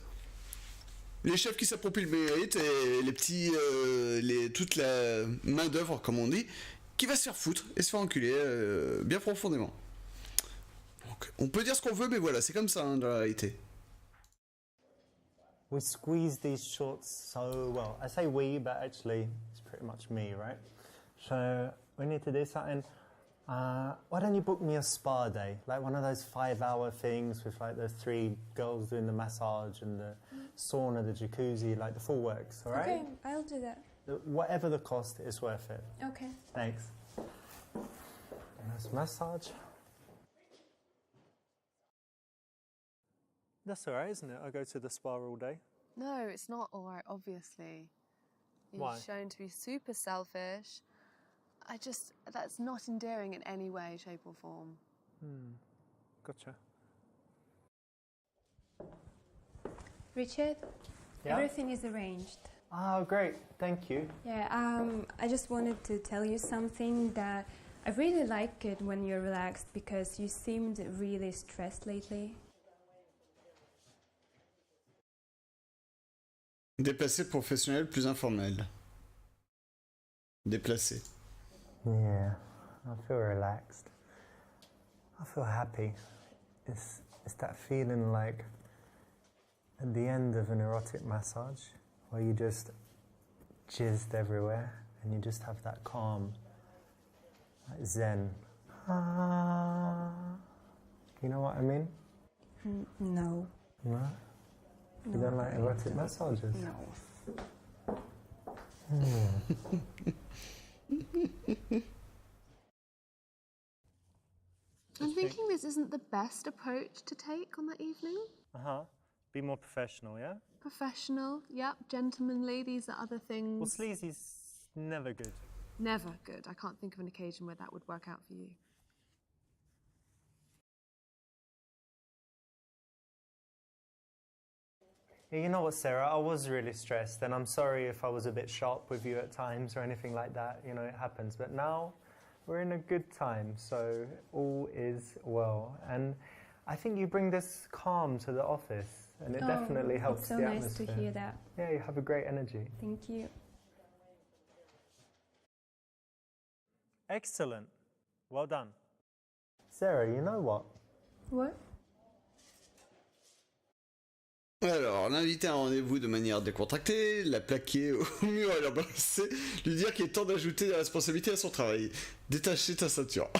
Les chefs qui s'approprient le mérite et les petits, toute la main d'œuvre comme on dit, qui va se faire foutre et se faire enculer bien profondément. Donc, on peut dire ce qu'on veut, mais voilà, c'est comme ça hein, dans la réalité. We squeeze these shorts so well. I say we, but actually it's pretty much me, right? So we need to do something. Why don't you book me a spa day? Like one of those 5-hour things with like the 3 girls doing the massage and the sauna, the jacuzzi, like the full works, all right? Okay, I'll do that. Whatever the cost, it's worth it. Okay. Thanks. Nice massage. That's all right, isn't it? I go to the spa all day. No, it's not all right, obviously. You're Why? shown to be super selfish. That's not endearing in any way, shape or form. Gotcha. Richard, Yeah? everything is arranged. Oh, great. Thank you. Yeah, I just wanted to tell you something that I really like it when you're relaxed because you seemed really stressed lately. Déplacé professionnel plus informel. Déplacé. Yeah. I feel relaxed. I feel happy. It's that feeling like at the end of an erotic massage where you just jizzed everywhere and you just have that calm, like zen. You know what I mean? No. No? You don't like erotic massages? No. I'm thinking this isn't the best approach to take on that evening. Be more professional, yeah? Professional, yep, gentlemanly, these are other things. Well, sleazy's never good. Never good. I can't think of an occasion where that would work out for you. Yeah, you know what, Sarah? I was really stressed, and I'm sorry if I was a bit sharp with you at times or anything like that. You know, it happens. But now we're in a good time, so all is well. And I think you bring this calm to the office, and it definitely helps it's so the nice atmosphere. to hear that. Yeah, you have a great energy. Thank you. Excellent. Well done. Sarah, you know what? What? Alors, l'inviter à un rendez-vous de manière décontractée, la plaquer au mur et l'embrasser, lui dire qu'il est temps d'ajouter des responsabilités à son travail. Détacher ta ceinture.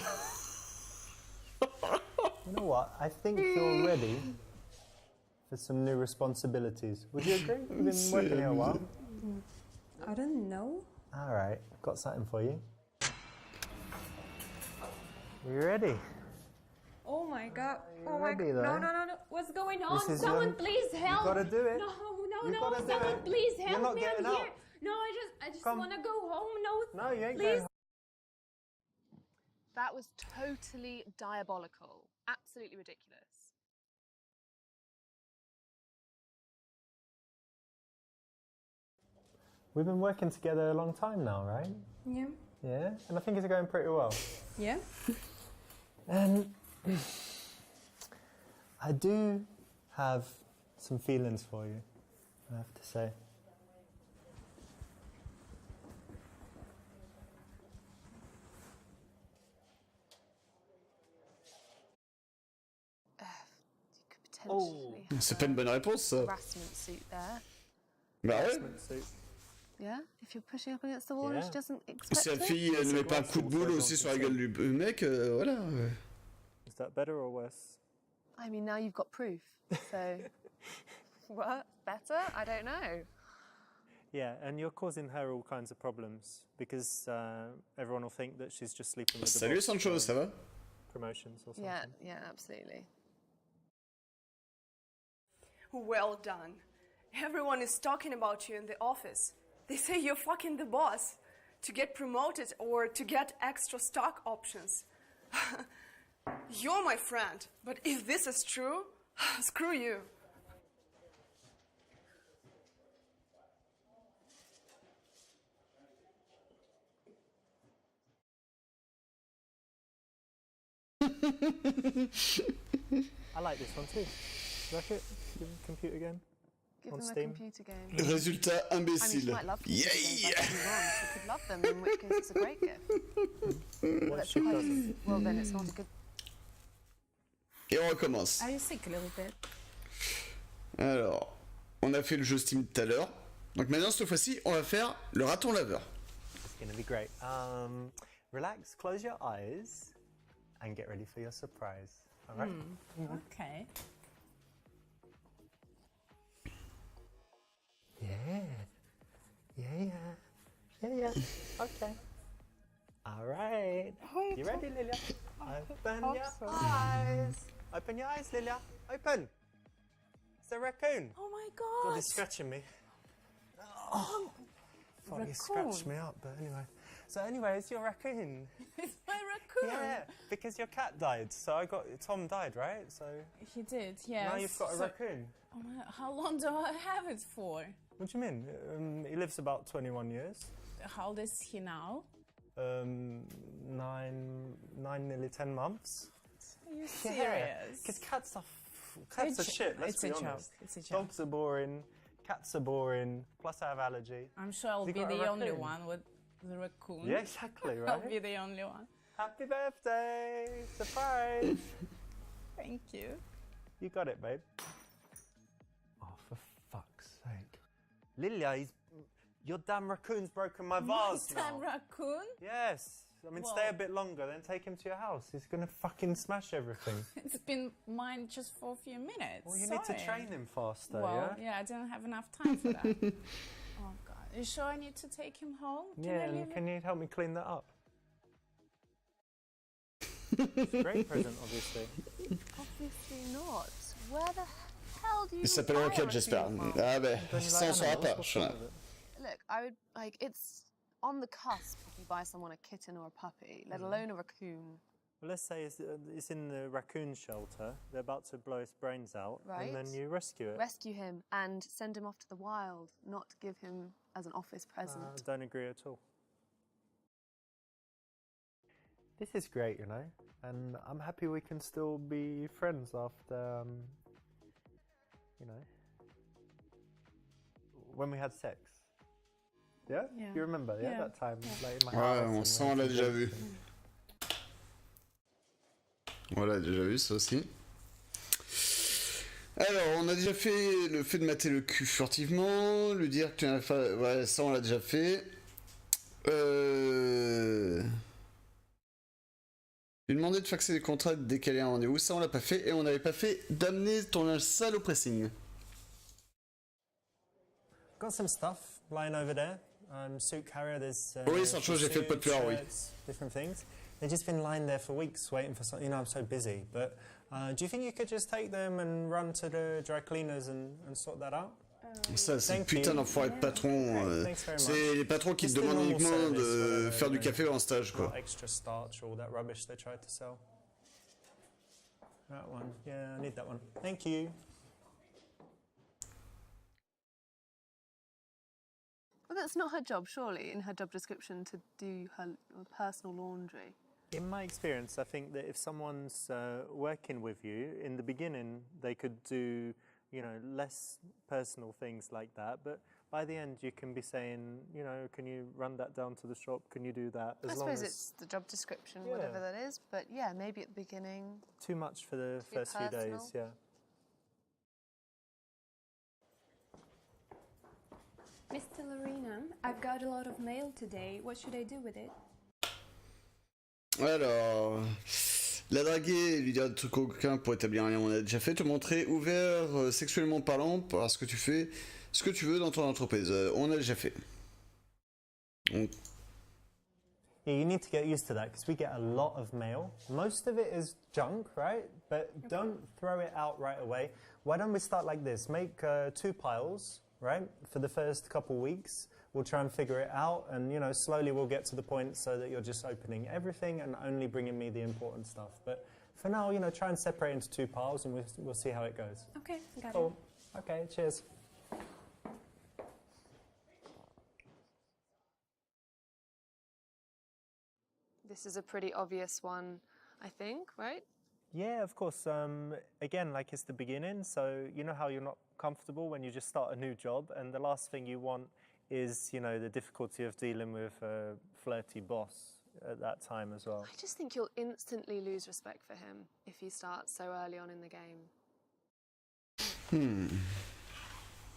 You know what? I think you're ready for some new responsibilities. Would you agree? You've been working here a while. I don't know. All right, got something for you. You ready? Oh my god. Oh my god. No. What's going on? This is Someone please help. You gotta do it. No. You gotta do Someone it. please You're help not me. I'm getting here. up. No, I just Come. want to go home. No. No, you ain't please. going home. That was totally diabolical. Absolutely ridiculous. We've been working together a long time now, right? Yeah. Yeah? And I think it's going pretty well. Yeah. And I do have some feelings for you, I have to say. You could potentially C'est pas une bonne réponse, ça. harassment suit there. Bah ouais. Harassment suit. Yeah, if you're pushing up against the wall and Yeah. she doesn't expect Si la it. fille ne met pas un coup de boule aussi sur la gueule du mec, voilà. Is that better or worse? I mean, now you've got proof. So, what? Better? I don't know. Yeah, and you're causing her all kinds of problems because everyone will think that she's just sleeping with the Salut boss Sancho, for ça va? promotions or something. Yeah, absolutely. Well done. Everyone is talking about you in the office. They say you're fucking the boss to get promoted or to get extra stock options. You're my friend, but if this is true, screw you. I like this one too. Like it? Give me compute again. Give On them Steam. a computer game. Résultat I mean, she imbécile. might love computer games. I could be wrong. She could love them, in which case it's a great gift. What That's she quite- doesn't. well, then it's not a good. Et on recommence. Are you sick a little bit? Alors, on a fait le jeu Steam tout à l'heure. Donc maintenant, cette fois-ci, on va faire le raton laveur. It's going to be great. Relax, close your eyes, and get ready for your surprise. All right? Okay. Yeah. Okay. All right. You ready, Lilia? Open your eyes. Open your eyes, Lilia. Open. It's a raccoon. Oh my God, god! he's scratching me. Oh, thought he scratched me up, but anyway. So anyway, it's your raccoon. It's my raccoon! Yeah, because your cat died. So Tom died, right? So He did, yes. now you've got a raccoon. Oh my, how long do I have it for? What do you mean? He lives about 21 years. How old is he now? 9, nearly 10 months. Are you serious? Because cats are shit, let's It's be a honest. joke. It's a joke. Dogs are boring, cats are boring, plus I have allergy. I'm sure I'll You be got a the only raccoon? one with the raccoon. Yeah, exactly, I'll right? be the only one. Happy birthday! Surprise! Thank you. You got it, babe. Oh, for fuck's sake. Lilia, your damn raccoon's broken my vase now. Damn raccoon? Yes. I mean, Well- stay a bit longer, then take him to your house. He's gonna fucking smash everything. It's been mine just for a few minutes. Well, you need to Sorry. train him faster, Well, yeah? I didn't have enough time for that. Oh, God. You sure I need to take him home? Can Yeah, I and leave can him? you help me clean that up? It's a great present, obviously. Obviously not. Where the hell do you Il s'appelle buy a Rocket, j'espère. raccoon from? Ah ben, Don't you ça on like saura animals? pas. What's wrong with it? Look, I would like it's on the cusp if you buy someone a kitten or a puppy, let alone a raccoon. Well, let's say it's in the raccoon shelter. They're about to blow its brains out, and then Right. you rescue it. Rescue him and send him off to the wild, not give him as an office present. I don't agree at all. This is great, you know, and I'm happy we can still be friends after, you know, when we had sex. Yeah? Yeah. You remember, yeah, Yeah. that time, like in my Ouais, house. on and sent, we on had l'a some déjà drinks vu. and- On l'a déjà vu, ça aussi. Alors, on a déjà fait le fait de mater le cul furtivement, lui dire que tu as fait... Ouais, ça on l'a déjà fait. Lui demander de faxer des contrats, de décaler un rendez-vous, ça on l'a pas fait. Et on n'avait pas fait d'amener ton linge sale au pressing. Got some stuff lying over there. Suit carrier, there's Oui, sans chose, j'ai fait le pot de fleurs, oui. shirts, different things. They've just been lying there for weeks waiting for something. You know, I'm so busy. But do you think you could just take them and run to the dry cleaners and sort that out? Ça, c'est Thank putain you. d'enfoiré de patron. Thanks very C'est much. les patrons qui te Just the demandent normal uniquement service, de whatever, faire du you know. café en stage, quoi. Not extra starch or all that rubbish they tried to sell. That one. Yeah, I need that one. Thank you. Well, that's not her job, surely, in her job description to do her personal laundry. In my experience, I think that if someone's working with you, in the beginning, they could do, you know, less personal things like that. But by the end, you can be saying, you know, can you run that down to the shop? Can you do that? I suppose it's the job description, Yeah. whatever that is. But yeah, maybe at the beginning. too much for the be first few personal. days, yeah. Mr. Lorena, I've got a lot of mail today. What should I do with it? Alors, la draguer, lui dire des trucs aucun pour établir un lien, on a déjà fait. Te montrer ouvert sexuellement parlant parce que tu fais ce que tu veux dans ton entreprise. On a déjà fait. Donc, Yeah, you need to get used to that because we get a lot of mail. Most of it is junk, right? But don't throw it out right away. Why don't we start like this? Make 2 piles, right? For the first couple weeks, we'll try and figure it out, and you know, slowly we'll get to the point so that you're just opening everything and only bringing me the important stuff. But for now, you know, try and separate into 2 piles, and we'll see how it goes. Okay, got Cool. Okay. Cheers. This is a pretty obvious one, I think, right? Yeah, of course. Again, like it's the beginning, so you know how you're not comfortable when you just start a new job, and the last thing you want is, you know, the difficulty of dealing with a flirty boss at that time as well. I just think you'll instantly lose respect for him if you start so early on in the game. it.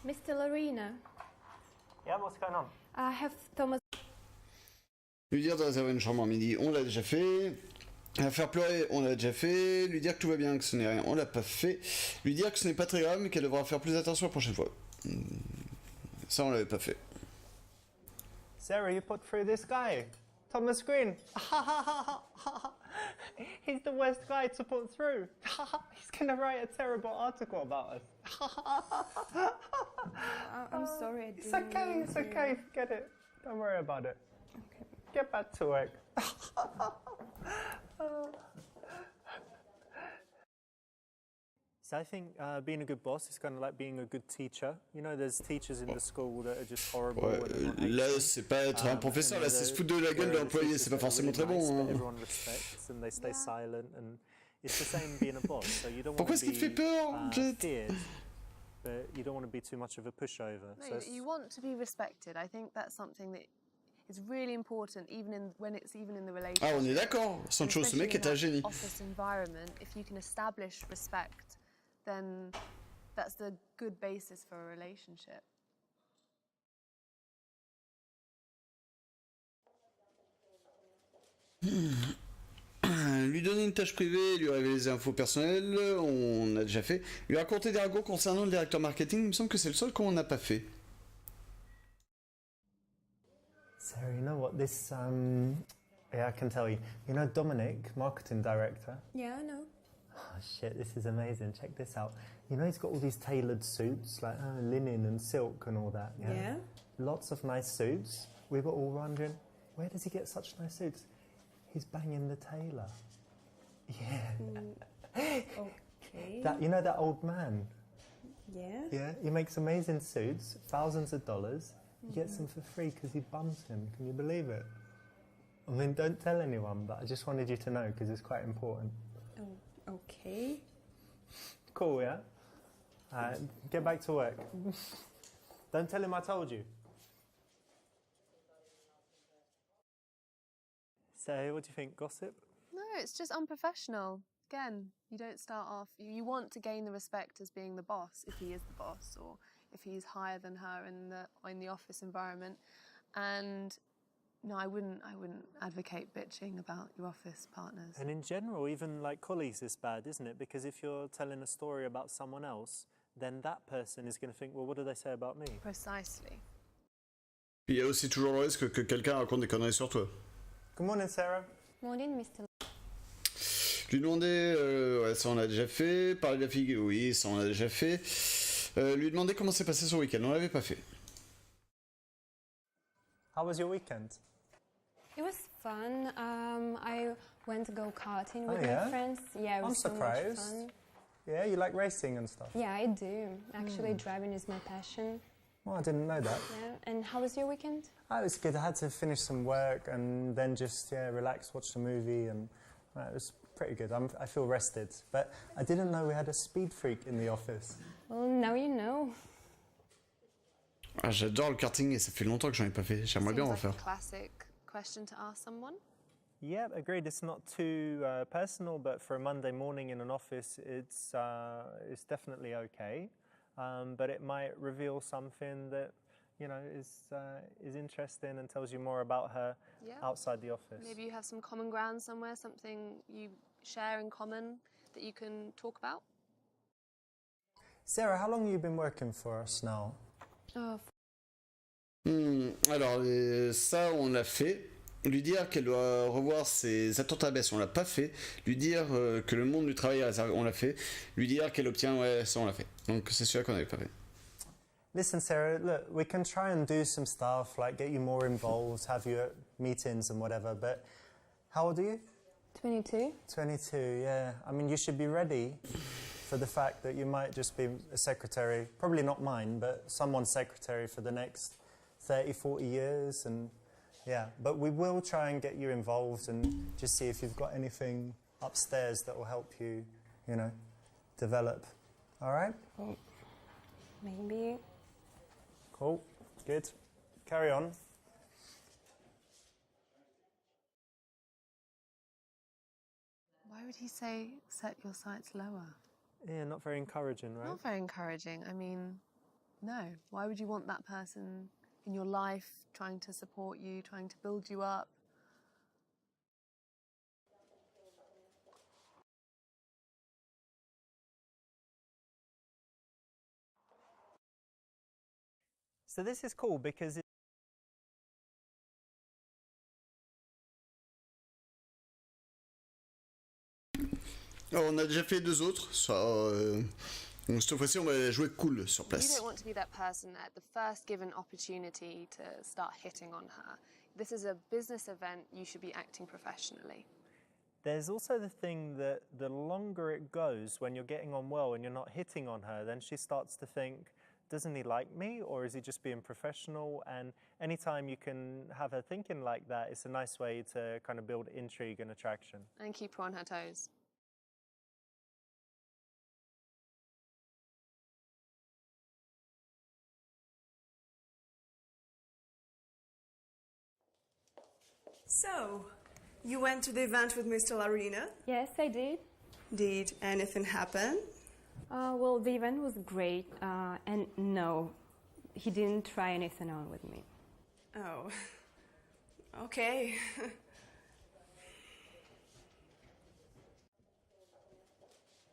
Mr. Lorena, Yeah, what's going on? I have Thomas. lui dire de réserver une chambre en midi, on l'a déjà fait. La faire pleurer, on l'a déjà fait. Lui dire que tout va bien, que ce n'est rien, on l'a pas fait. Lui dire que ce n'est pas très grave, mais qu'elle devra faire plus attention la prochaine fois. Ça, on l'avait pas fait. Sarah, you put through this guy, Thomas Green. He's the worst guy to put through. He's gonna write a terrible article about us. I'm sorry. I It's didn't okay, mean it's to. okay, forget it. Don't worry about it. Okay. Get back to work. So I think being a good boss is kind of like being a good teacher. You know, there's teachers in the school that are just horrible. Ouais, and everyone hates là, them. c'est pas être un professeur, là, c'est se foutre de la gueule de l'employé, c'est pas forcément très bon. But Hein. everyone respects and they stay silent, and it's the same being a boss. So you don't want Pourquoi to est-ce qu'il te be fait peur, Jet? feared, but you don't want to be too much of a pushover. No, So it's- you want to be respected. I think that's something that It's really important, when it's even in the relationship. Ah, on est d'accord. Sancho, ce mec est un génie. Office environment, if you can establish respect, then that's the good basis for a relationship. Lui donner une tâche privée, lui révéler des infos personnelles, on a déjà fait. Lui raconter des ragots concernant le directeur marketing, il me semble que c'est le seul qu'on n'a pas fait. Sarah, you know what? This, yeah, I can tell you. You know Dominic, marketing director? Yeah, I know. Oh, shit, this is amazing. Check this out. You know he's got all these tailored suits, like linen and silk and all that. Yeah. Lots of nice suits. We were all wondering, where does he get such nice suits? He's banging the tailor. Yeah. Okay. That, you know that old man? Yeah. Yeah, he makes amazing suits, thousands of dollars. He gets them for free because he bums him. Can you believe it? I mean, don't tell anyone, but I just wanted you to know because it's quite important. Oh, okay. Cool, yeah? Get back to work. Don't tell him I told you. So, what do you think? Gossip? No, it's just unprofessional. Again, you don't start off... You want to gain the respect as being the boss, if he is the boss, or if he's higher than her in the office environment. And no, I wouldn't advocate bitching about your office partners. And in general, even like colleagues is bad, isn't it? Because if you're telling a story about someone else, then that person is going to think, well, what do they say about me? Precisely. Puis il y a aussi toujours le risque que quelqu'un raconte des conneries sur toi. Good morning, Sarah. Morning, Mr. Lui demander, ouais, ça on a déjà fait. Parler de la fille, oui, ça on a déjà fait. Lui demander comment s'est passé son week-end, on l'avait pas fait. How was your weekend? It was fun. I went to go karting with yeah? my friends. Yeah, it was I'm so surprised. much fun. Yeah, you like racing and stuff? Yeah, I do. Actually, driving is my passion. Well, I didn't know that. Yeah. And how was your weekend? Oh, it was good. I had to finish some work and then just, relax, watch the movie, and it was pretty good. I feel rested. But I didn't know we had a speed freak in the office. Well, now you know. Ah, j'adore le karting et ça fait longtemps que j'en ai pas fait. J'aimerais bien en Seems like faire. a classic question to ask someone. Yeah, agreed. It's not too personal, but for a Monday morning in an office, it's definitely okay. But it might reveal something that, is interesting and tells you more about her outside the office. Maybe you have some common ground somewhere, something you share in common that you can talk about. Sarah, how long have you been working for us now? Oh, Alors, ça, on l'a fait. Lui dire qu'elle doit revoir ses attentes à baisse, on l'a pas fait. Lui dire que le monde du travail, on l'a fait. Lui dire qu'elle obtient, ouais, ça, on l'a fait. Donc, c'est celui-là qu'on n'avait pas fait. Listen, Sarah, look, we can try and do some stuff, like get you more involved, have you at meetings and whatever, but how old are you? 22. 22, yeah. I mean, you should be ready for the fact that you might just be a secretary, probably not mine, but someone's secretary for the next 30, 40 years, and yeah. But we will try and get you involved and just see if you've got anything upstairs that will help you, develop. All right? Maybe. Cool. Good. Carry on. Why would he say set your sights lower? Yeah, not very encouraging, right? Not very encouraging. I mean, no. Why would you want that person in your life trying to support you, trying to build you up? So this is cool because Alors, on a déjà fait deux autres. Donc, cette fois-ci, on va jouer cool sur You place. don't want to be that person at the first given opportunity to start hitting on her. This is a business event, you should be acting professionally. there's also the thing that the longer it goes, when you're getting on well and you're not hitting on her, then she starts to think, doesn't he like me, or is he just being professional? And anytime you can have her thinking like that, it's a nice way to kind of build intrigue and attraction. And keep her on her toes. So, you went to the event with Mr. Larina? Yes, I did. Did anything happen? Well, the event was great, and no, he didn't try anything on with me. Oh, okay.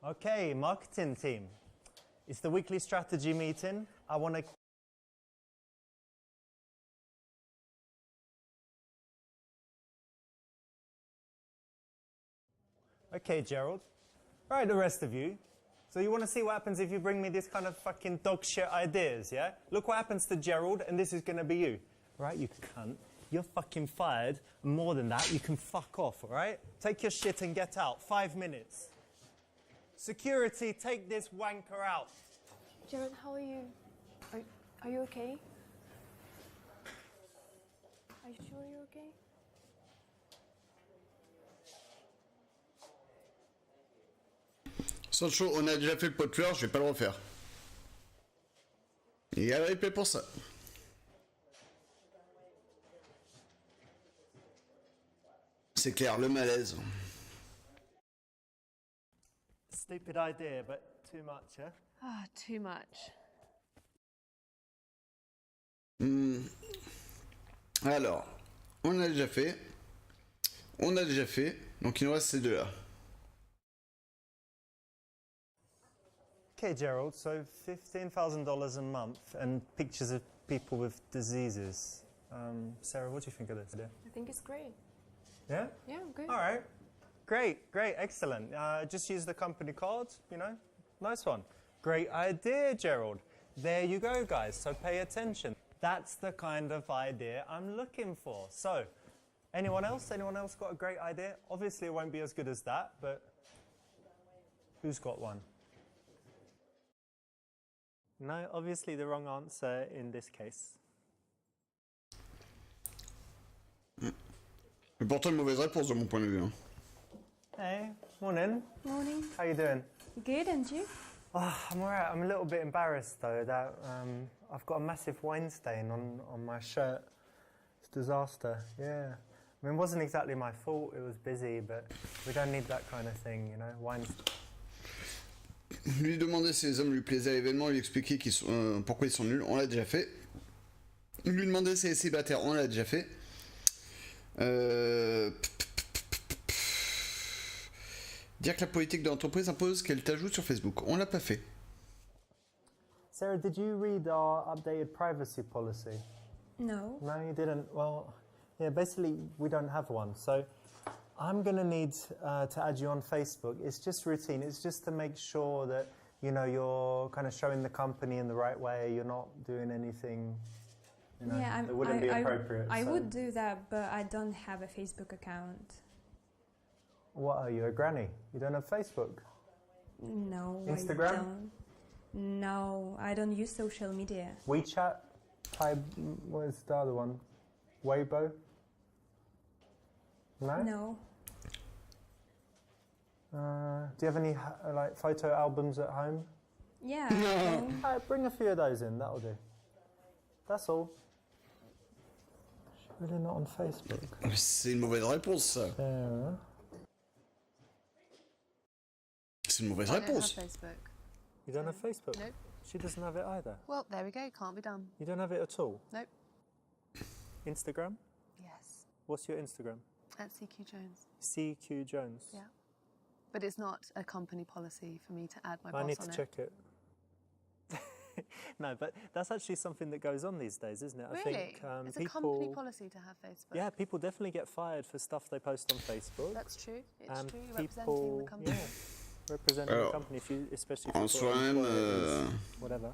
Okay, marketing team. It's the weekly strategy meeting. I want to... Okay, Gerald. All right, the rest of you. So you want to see what happens if you bring me this kind of fucking dog shit ideas, yeah? Look what happens to Gerald, and this is going to be you. Right, you cunt. You're fucking fired. More than that, you can fuck off, all right? Take your shit and get out. 5 minutes. Security, take this wanker out. Gerald, how are you? Are you okay? Are you sure you're okay? Sancho, on a déjà fait le pot de fleurs, je vais pas le refaire. Il y a le replay pour ça. C'est clair, le malaise. Stupid idea, but too much, yeah? Ah, too much. Alors, on a déjà fait. On a déjà fait. Donc il nous reste ces deux-là. Okay, Gerald, so $15,000 a month and pictures of people with diseases. Sarah, what do you think of this idea? I think it's great. Yeah? Yeah, good. All right. Great, excellent. Just use the company card, you know. Nice one. Great idea, Gerald. There you go, guys. So pay attention. That's the kind of idea I'm looking for. So, anyone else? Anyone else got a great idea? Obviously, it won't be as good as that, but who's got one? No, obviously the wrong answer in this case. Mais pourtant une mauvaise réponse de mon point de vue. Hein. Hey, morning. Morning. How you doing? Good, and you? Oh, I'm alright. I'm a little bit embarrassed though that I've got a massive wine stain on my shirt. It's a disaster. Yeah. I mean, it wasn't exactly my fault. It was busy, but we don't need that kind of thing, you know. Wine. Lui demander si les hommes lui plaisaient à l'événement, lui expliquer pourquoi ils sont nuls, on l'a déjà fait. Lui demander si elle est célibataire, on l'a déjà fait. Dire que la politique de l'entreprise impose qu'elle t'ajoute sur Facebook, on l'a pas fait. Sarah, did you read our updated privacy policy? No. No, you didn't. Well, yeah, basically we don't have one. So I'm going to need to add you on Facebook. It's just routine. It's just to make sure that, you know, you're kind of showing the company in the right way. You're not doing anything, you know, Yeah, that wouldn't be appropriate. I so. would do that, but I don't have a Facebook account. What are you, a granny? You don't have Facebook? No, Instagram? I don't. No, I don't use social media. WeChat? What is the other one? Weibo? No? No. Do you have any like photo albums at home? Yeah. No. Bring a few of those in, that'll do. That's all. She's really not on Facebook. C'est une mauvaise réponse, ça. Yeah. C'est une mauvaise I don't réponse. have Facebook. You don't have Facebook? Nope. She doesn't have it either. Well, there we go. Can't be done. You don't have it at all? Nope. Instagram? Yes. What's your Instagram? At CQ Jones. CQ Jones. Yeah. But it's not a company policy for me to add my boss I need on to it. check it. No, but that's actually something that goes on these days, isn't it? Really? I think It's people, a company policy to have Facebook. Yeah, people definitely get fired for stuff they post on Facebook. That's true. It's and true. You're people, representing the company. yeah, representing the company, especially if En you've soi got même, employers, whatever.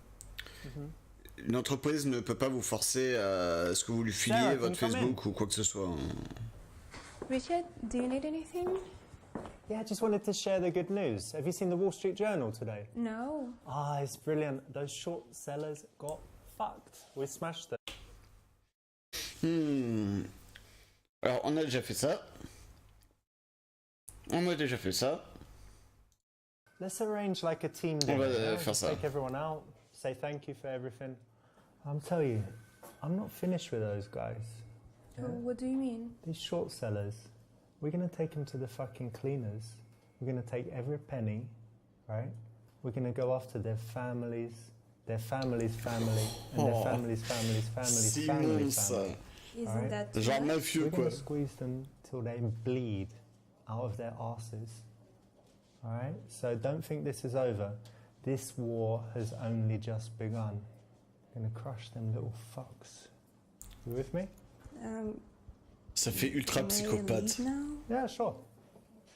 une entreprise ne peut pas vous forcer à ce que vous lui filiez Sarah, votre can you come Facebook ou quoi que ce soit. Richard, do you need anything? Yeah, I just wanted to share the good news. Have you seen the Wall Street Journal today? No. Ah, it's brilliant. Those short sellers got fucked. We smashed them. Alors, on a déjà fait ça. On a déjà fait ça. Let's arrange like a team On dinner. va yeah? faire Just ça. take everyone out, say thank you for everything. I'm telling you, I'm not finished with those guys. Yeah? What do you mean? These short sellers, we're going to take them to the fucking cleaners. We're going to take every penny, right? We're going to go after their families, their family's family, and their family's family's family's family's family. Isn't Alright. that Genre much? mafieux, We're going quoi. to squeeze them till they bleed out of their asses. Alright? So don't think this is over. This war has only just begun. I'm going to crush them little fucks. You with me? Ça fait ultra Can I psychopathe. leave now? Yeah, sure.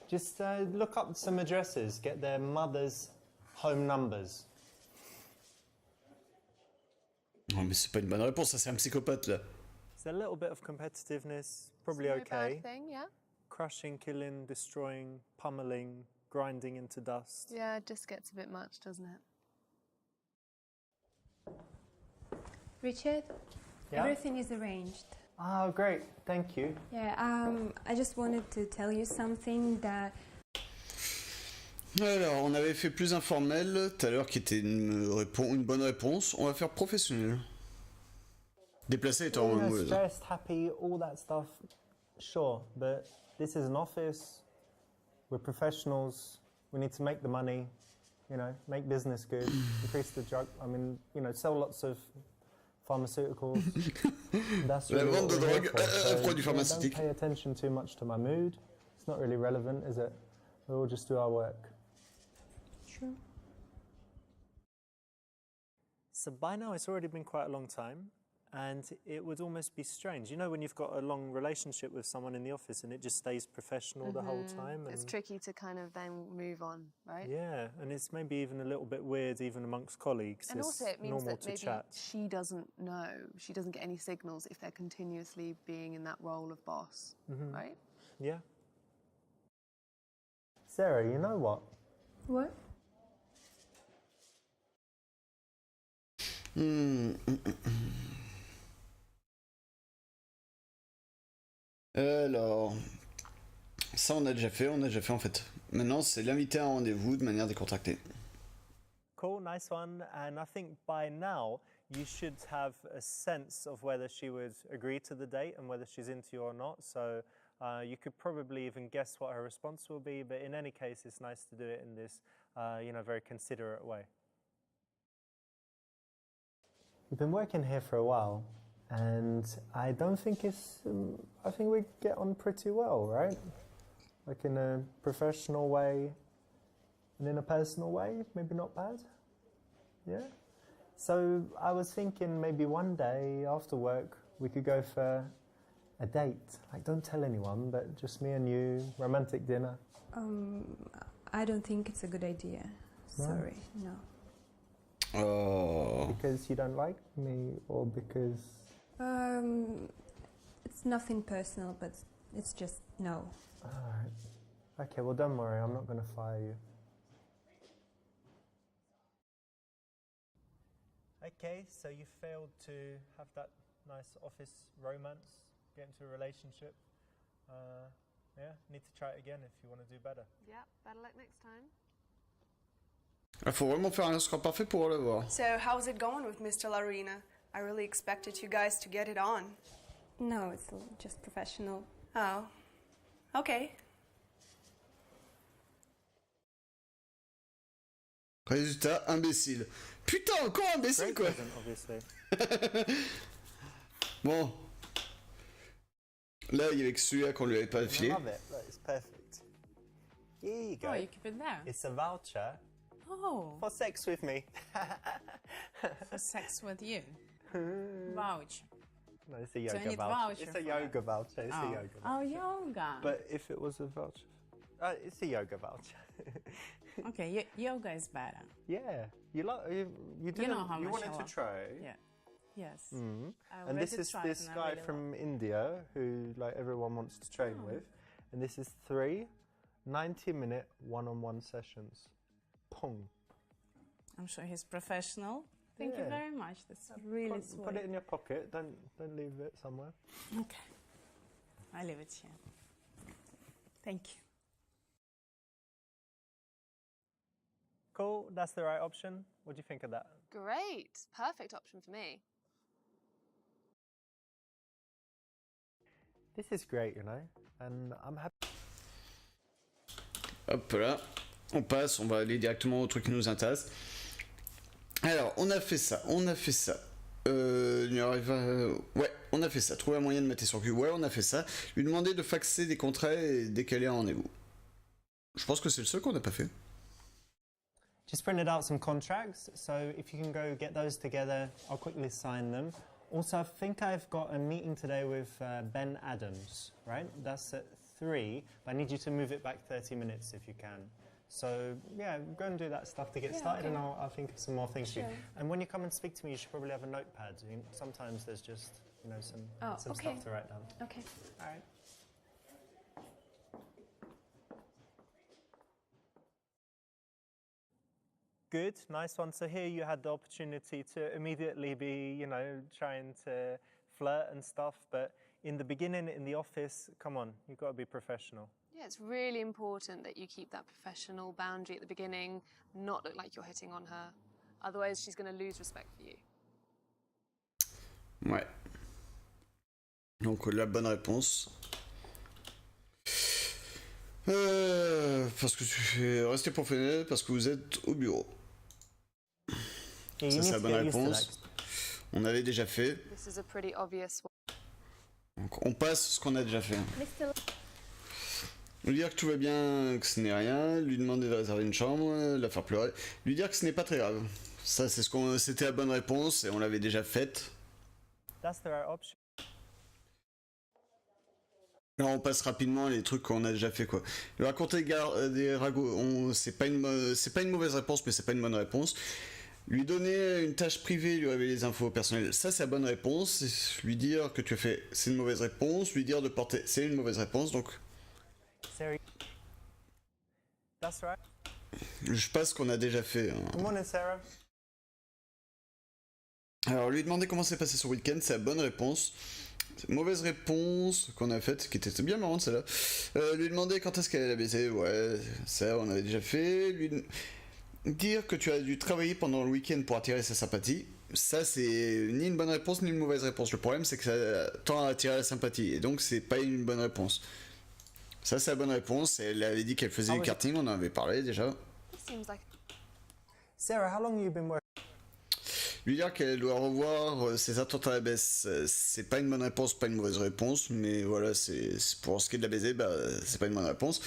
Just look up some addresses, get their mother's home numbers. Non, mais c'est pas une bonne réponse, ça c'est un psychopathe là. It's a little bit of competitiveness, probably No okay. bad thing, yeah. Crushing, killing, destroying, pummeling, grinding into dust. Yeah, it just gets a bit much, doesn't it? Richard, Yeah? everything is arranged. Oh, great. Thank you. Yeah, I just wanted to tell you something that Alors, on avait fait plus informel tout à l'heure qui était une bonne réponse. On va faire professionnel. Déplacé étant You know, amoureuse. stressed, happy, all that stuff. Sure, but this is an office. We're professionals. We need to make the money. You know, make business good. Increase the drug. I mean, you know, sell lots of pharmaceuticals. That's La really vente de what we're here drogue, for. So, produits yeah, don't pharmaceutiques. pay attention too much to my mood. It's not really relevant, is it? We'll just do our work. Sure. So by now it's already been quite a long time, and it would almost be strange. You know when you've got a long relationship with someone in the office and it just stays professional the whole time? It's And tricky to kind of then move on, right? yeah, and it's maybe even a little bit weird even amongst colleagues. And It's also it means normal that to maybe chat. she doesn't know, she doesn't get any signals if they're continuously being in that role of boss, right? Yeah. Sarah, you know what? What? Alors, ça on a déjà fait en fait. Maintenant c'est l'inviter à un rendez-vous de manière décontractée. Cool, nice one. And I think by now you should have a sense of whether she would agree to the date and whether she's into you or not. So you could probably even guess what her response will be. But in any case, it's nice to do it in this, you know, very considerate way. We've been working here for a while, and I don't think it's. I think we get on pretty well, right? Like in a professional way, and in a personal way, maybe not bad. Yeah. So I was thinking maybe one day after work we could go for a date. Like don't tell anyone, but just me and you, romantic dinner. I don't think it's a good idea. No? Sorry, no. Oh. Because you don't like me, or because It's nothing personal, but it's just no. Alright. Okay, well don't worry, I'm not going to fire you. Okay, so you failed to have that nice office romance, get into a relationship. Yeah, need to try it again if you want to do better. Yeah, better luck next time. Il faut vraiment faire un score parfait pour le voir. So, how's it going with Mr. Larina? I really expected you guys to get it on. No, it's just professional. Oh, okay. Résultat, imbécile. Putain, encore imbécile Great quoi. present, obviously. Bon. Là, il y avait que celui-là qu'on lui avait pas I filé. love it. Look, it's perfect. Here you go. Oh, you keep it there. It's a voucher Oh, for sex with me. for sex with you. Vouch. No, it's a So yoga you need voucher. voucher It's for a yoga voucher. It's a Oh. yoga voucher. Oh, yoga. But if it was a voucher, it's a yoga voucher. Okay, yoga is better. Yeah, you didn't. know how you much wanted I to love. try. Yeah. Yes. Mhm. I And this already is tried this and I guy really from India who like everyone wants to train with, and this is 3 90-minute one-on-one sessions. Pong. I'm sure he's professional. Thank you Yeah. very much. That's really sweet. Put it in your pocket. Don't leave it somewhere. Okay. I leave it here. Thank you. Cool. That's the right option. What do you think of that? Great, perfect option for me. This is great, you know, and I'm happy. Hop là, on passe, on va aller directement au truc qui nous intéresse. Alors, on a fait ça. Ouais, on a fait ça. Trouver un moyen de mettre sur le cul. Ouais, on a fait ça. Lui demander de faxer des contrats et décaler un rendez-vous. Je pense que c'est le seul qu'on n'a pas fait. Just printed out some contracts, so if you can go get those together, I'll quickly sign them. Also, I think I've got a meeting today with Ben Adams, right? That's at 3, but I need you to move it back 30 minutes if you can. So, yeah, go and do that stuff to get started, and I'll think of some more things for you. And when you come and speak to me, you should probably have a notepad. Sometimes there's just, you know, some stuff to write down. Okay. All right. Good, nice one. So here you had the opportunity to immediately be, you know, trying to flirt and stuff, but in the beginning, in the office, come on, you've got to be professional. Yeah, it's really important that you keep that professional boundary at the beginning, not look like you're hitting on her. Otherwise, she's going to lose respect for you. Ouais. Donc la bonne réponse. Parce que tu fais rester professionnel parce que vous êtes au bureau. Ça c'est la bonne réponse. On avait déjà fait. This is a pretty obvious one. Donc on passe ce qu'on a déjà fait. Lui dire que tout va bien, que ce n'est rien, lui demander de réserver une chambre, la faire pleurer, lui dire que ce n'est pas très grave. Ça c'est c'était la bonne réponse et on l'avait déjà faite. That's the right option. Là on passe rapidement les trucs qu'on a déjà fait quoi. Le raconter des ragots, c'est pas une mauvaise réponse mais c'est pas une bonne réponse. Lui donner une tâche privée, lui révéler les infos personnelles, ça c'est la bonne réponse. Lui dire que tu as fait, c'est une mauvaise réponse. Lui dire de porter, c'est une mauvaise réponse. Donc, That's right. Je passe ce qu'on a déjà fait. Hein. Good morning, Sarah. Alors, lui demander comment s'est passé son week-end, c'est la bonne réponse. Mauvaise réponse qu'on a faite, qui était bien marrante celle-là. Lui demander quand est-ce qu'elle allait la baiser, ouais, ça on avait déjà fait. Lui dire que tu as dû travailler pendant le week-end pour attirer sa sympathie, ça c'est ni une bonne réponse ni une mauvaise réponse. Le problème c'est que ça tend à attirer la sympathie et donc c'est pas une bonne réponse. Ça c'est la bonne réponse. Elle avait dit qu'elle faisait du karting, on en avait parlé déjà. Sarah, how long have you been working? Lui dire qu'elle doit revoir ses attentes à la baisse, c'est pas une bonne réponse, pas une mauvaise réponse, mais voilà, c'est pour ce qui est de la baiser, bah c'est pas une bonne réponse.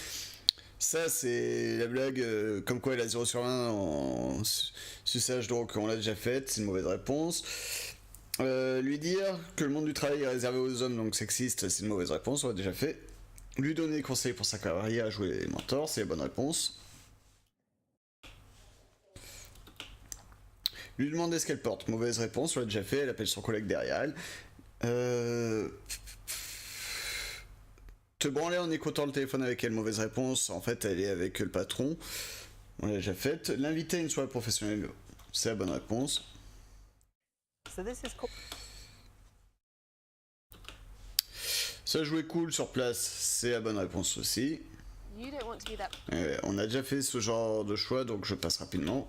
Ça, c'est la blague comme quoi elle a 0 sur 1 en suçage, donc on l'a déjà faite, c'est une mauvaise réponse. Lui dire que le monde du travail est réservé aux hommes, donc sexiste, c'est une mauvaise réponse, on l'a déjà fait. Lui donner des conseils pour sa carrière, jouer les mentors, c'est la bonne réponse. Lui demander ce qu'elle porte, mauvaise réponse, on l'a déjà fait, elle appelle son collègue derrière elle. Te branler en écoutant le téléphone avec elle, mauvaise réponse, en fait elle est avec le patron, on l'a déjà faite. L'inviter à une soirée professionnelle, c'est la bonne réponse. Ça jouer cool sur place, c'est la bonne réponse aussi. On a déjà fait ce genre de choix, donc je passe rapidement.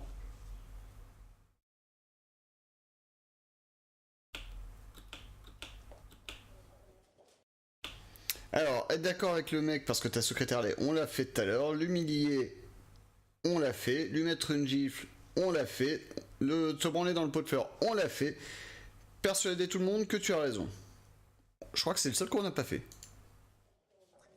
Alors, être d'accord avec le mec parce que ta secrétaire l'est, on l'a fait tout à l'heure. L'humilier, on l'a fait. Lui mettre une gifle, on l'a fait. Te branler dans le pot de fleurs, on l'a fait. Persuader tout le monde que tu as raison. Je crois que c'est le seul qu'on n'a pas fait.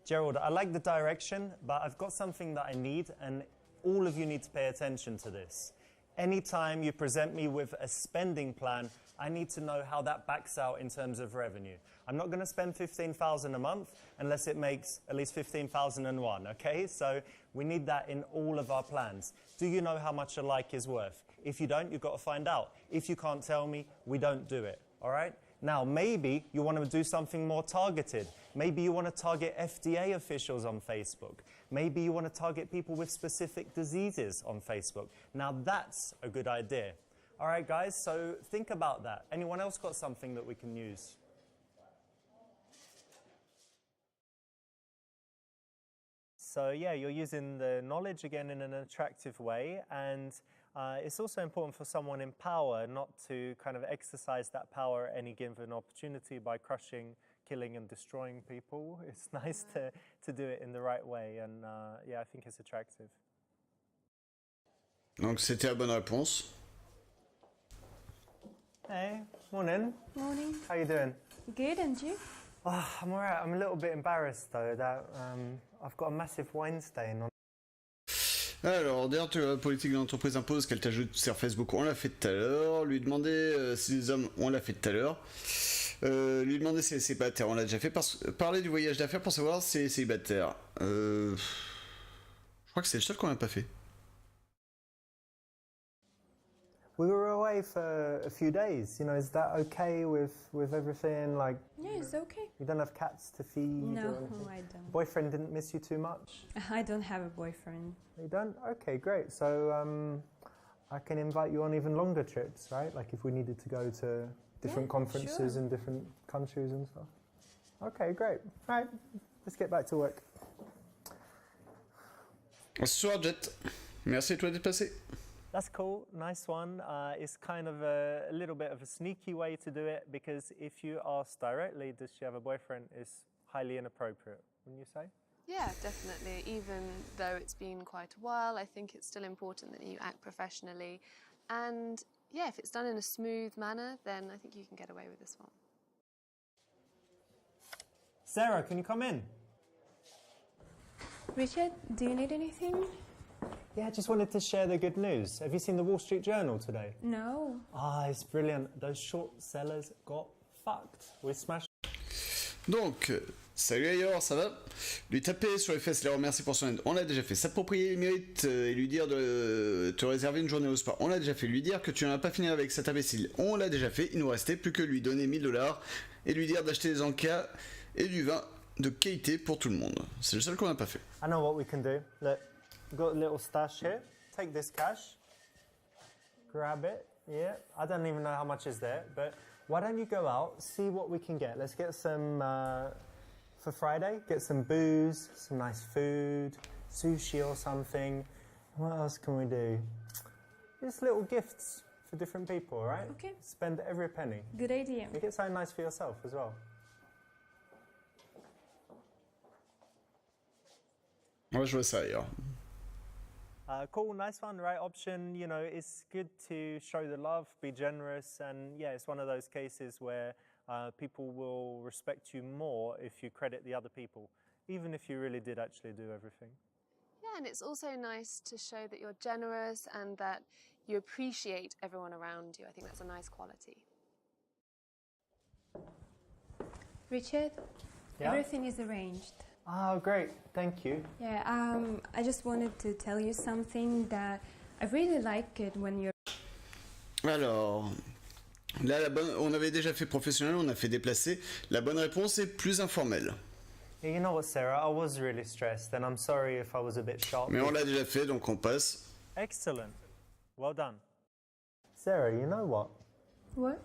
Gerald, I like the direction, but I've got something that I need, and all of you need to pay attention to this. Anytime you present me with a spending plan, I need to know how that backs out in terms of revenue. I'm not going to spend $15,000 a month unless it makes at least $15,001, okay? So we need that in all of our plans. Do you know how much a like is worth? If you don't, you've got to find out. If you can't tell me, we don't do it, all right? Now, maybe you want to do something more targeted. Maybe you want to target FDA officials on Facebook. Maybe you want to target people with specific diseases on Facebook. Now, that's a good idea. All right, guys, so think about that. Anyone else got something that we can use? So, yeah, you're using the knowledge again in an attractive way, and it's also important for someone in power not to kind of exercise that power at any given opportunity by crushing killing and destroying people. It's nice to do it in the right way, and yeah, I think it's attractive. Donc c'était la bonne réponse. Hey, morning. Morning. How you doing? Good, and you? Oh, I'm alright. I'm a little bit embarrassed though that I've got a massive wine stain on. Alors, d'ailleurs, la politique de l'entreprise impose qu'elle t'ajoute sur Facebook, on l'a fait tout à l'heure. Lui demander si les hommes, on l'a fait tout à l'heure. Lui demander si elle est célibataire, on l'a déjà fait. Parler du voyage d'affaires pour savoir si elle est célibataire. Je crois que c'est le seul qu'on n'a pas fait. We were away for a few days. You know, is that okay with everything? Like, Yeah, it's okay. you don't have cats to feed? No, or anything? I don't. Boyfriend didn't miss you too much? I don't have a boyfriend. You don't? Okay, great. So I can invite you on even longer trips, right? Like if we needed to go to different conferences sure. in different countries and stuff. Okay, great. Right, let's get back to work. Ce soir, Jet. Merci à toi d'être passé. That's cool, nice one. It's kind of a little bit of a sneaky way to do it because if you ask directly, does she have a boyfriend, it's highly inappropriate, wouldn't you say? Yeah, definitely. Even though it's been quite a while, I think it's still important that you act professionally. And yeah, if it's done in a smooth manner, then I think you can get away with this one. Sarah, can you come in? Richard, do you need anything? Yeah, I just wanted to share the good news. Have you seen the Wall Street Journal today? No. Ah, it's brilliant. Those short sellers got fucked. We smashed. Donc, salut ailleurs, ça va? Lui taper sur les fesses, les remercier pour son aide, on l'a déjà fait. S'approprier les mérites et lui dire de te réserver une journée au spa, on l'a déjà fait. Lui dire que tu n'en as pas fini avec cet imbécile, on l'a déjà fait. Il nous restait plus que lui donner 1000 $ et lui dire d'acheter des encas et du vin de qualité pour tout le monde. C'est le seul qu'on n'a pas fait. I know what we can do. Look, got a little stash here. Take this cash. Grab it. Yeah, I don't even know how much is there, but why don't you go out, see what we can get. Let's get some, for Friday, get some booze, some nice food, sushi or something. What else can we do? Just little gifts for different people, right? Okay. Spend every penny. Good idea. You get something nice for yourself as well. Moi, je vois ça ailleurs. Cool, nice one, right option. You know, it's good to show the love, be generous, and yeah, it's one of those cases where people will respect you more if you credit the other people, even if you really did actually do everything. Yeah, and it's also nice to show that you're generous and that you appreciate everyone around you. I think that's a nice quality. Richard, Yeah? everything is arranged. Oh, great, thank you. Yeah, I just wanted to tell you something that I really like it when you're... Alors, là, on avait déjà fait professionnel, on a fait déplacer. La bonne réponse est plus informelle. Yeah, you know what, Sarah, I was really stressed, and I'm sorry if I was a bit sharp. Mais on l'a déjà fait, donc on passe. Excellent. Well done. Sarah, you know what? What?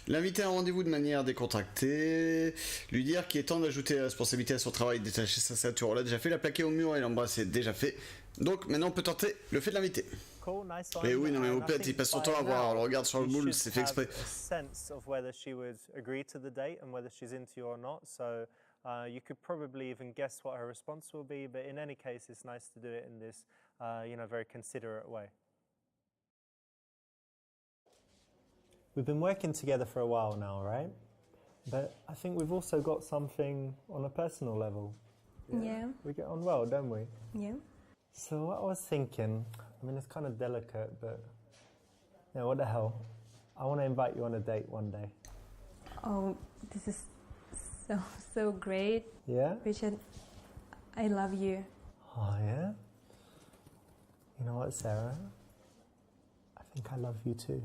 L'inviter à un rendez-vous de manière décontractée, lui dire qu'il est temps d'ajouter la responsabilité à son travail, détacher sa ceinture, on l'a déjà fait, la plaquer au mur et l'embrasser, déjà fait. Donc maintenant on peut tenter le fait de l'inviter. Cool, nice one. Mais oui, non mais And au I pet, think il passe son by temps à voir, now, le regard sur le you boule, should c'est fait exprès. have a sense of whether she would agree to the date and whether she's into you or not. So you could probably even guess what her response will be. But in any case, it's nice to do it in this, very considerate way. We've been working together for a while now, right? But I think we've also got something on a personal level. Yeah. We get on well, don't we? Yeah. So what I was thinking, I mean, it's kind of delicate, but yeah, what the hell? I want to invite you on a date one day. Oh, this is so great. Yeah? Richard, I love you. Oh, yeah? You know what, Sarah? I think I love you too.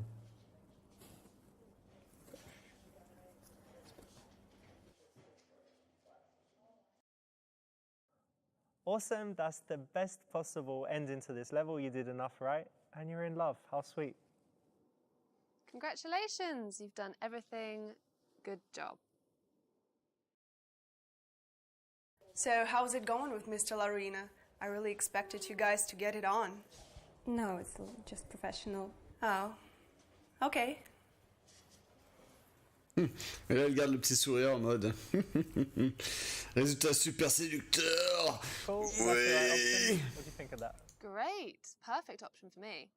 Awesome, that's the best possible ending to this level. You did enough, right? And you're in love. How sweet. Congratulations, you've done everything. Good job. So, how's it going with Mr. Larina? I really expected you guys to get it on. No, it's just professional. Oh, okay. Et là, elle garde le petit sourire en mode. Résultat super séducteur. Cool. That's the Oui. right option. What do you think of that? Great. Perfect option for me.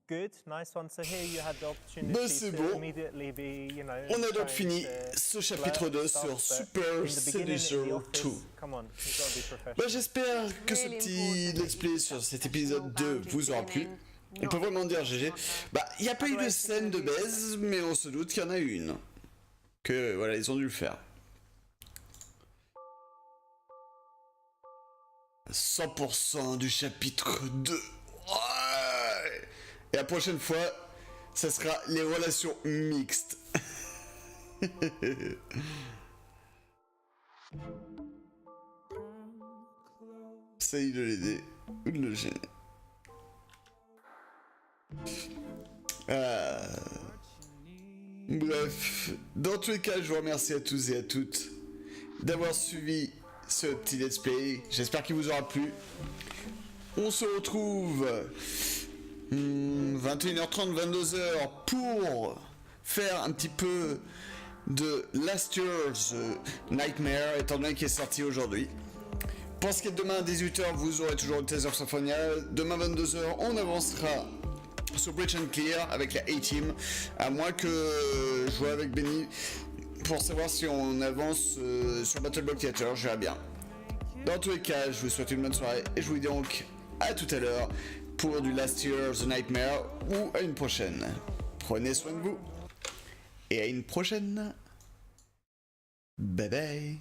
Good, nice one. So here you had the opportunity Bah, c'est to bon. immediately be, you know. On a donc trying fini to ce chapitre flirt 2 and stuff, sur but Super in the beginning, in Seducer the office, 2. Come on, you've got to be professional. Bah, j'espère que ce Really petit important that let's play you sur set cet épisode 2 professional vous aura plu. boundaries On peut vraiment dire GG. not Bah, il n'y a pas eu de Otherwise, scène de it's gonna be baise, mais on se doute qu'il y en a eu une. Que voilà, ils ont dû le faire. 100% du chapitre 2. Ouais. Et la prochaine fois, ça sera les relations mixtes. Essaye de l'aider ou de le gêner. Bref, dans tous les cas, je vous remercie à tous et à toutes d'avoir suivi ce petit let's play. J'espère qu'il vous aura plu. On se retrouve 21h30, 22h pour faire un petit peu de Last Year's Nightmare, étant donné qu'il est sorti aujourd'hui. Pour ce qui est de demain à 18h, vous aurez toujours le Tales of Symphonia. Demain 22h, on avancera sur Breach and Clear avec la A-Team, à moins que je joue avec Benny pour savoir si on avance sur Battle Block Theater, je verrai bien. Dans tous les cas, je vous souhaite une bonne soirée et je vous dis donc à tout à l'heure pour du Last Year's Nightmare ou à une prochaine. Prenez soin de vous et à une prochaine. Bye bye.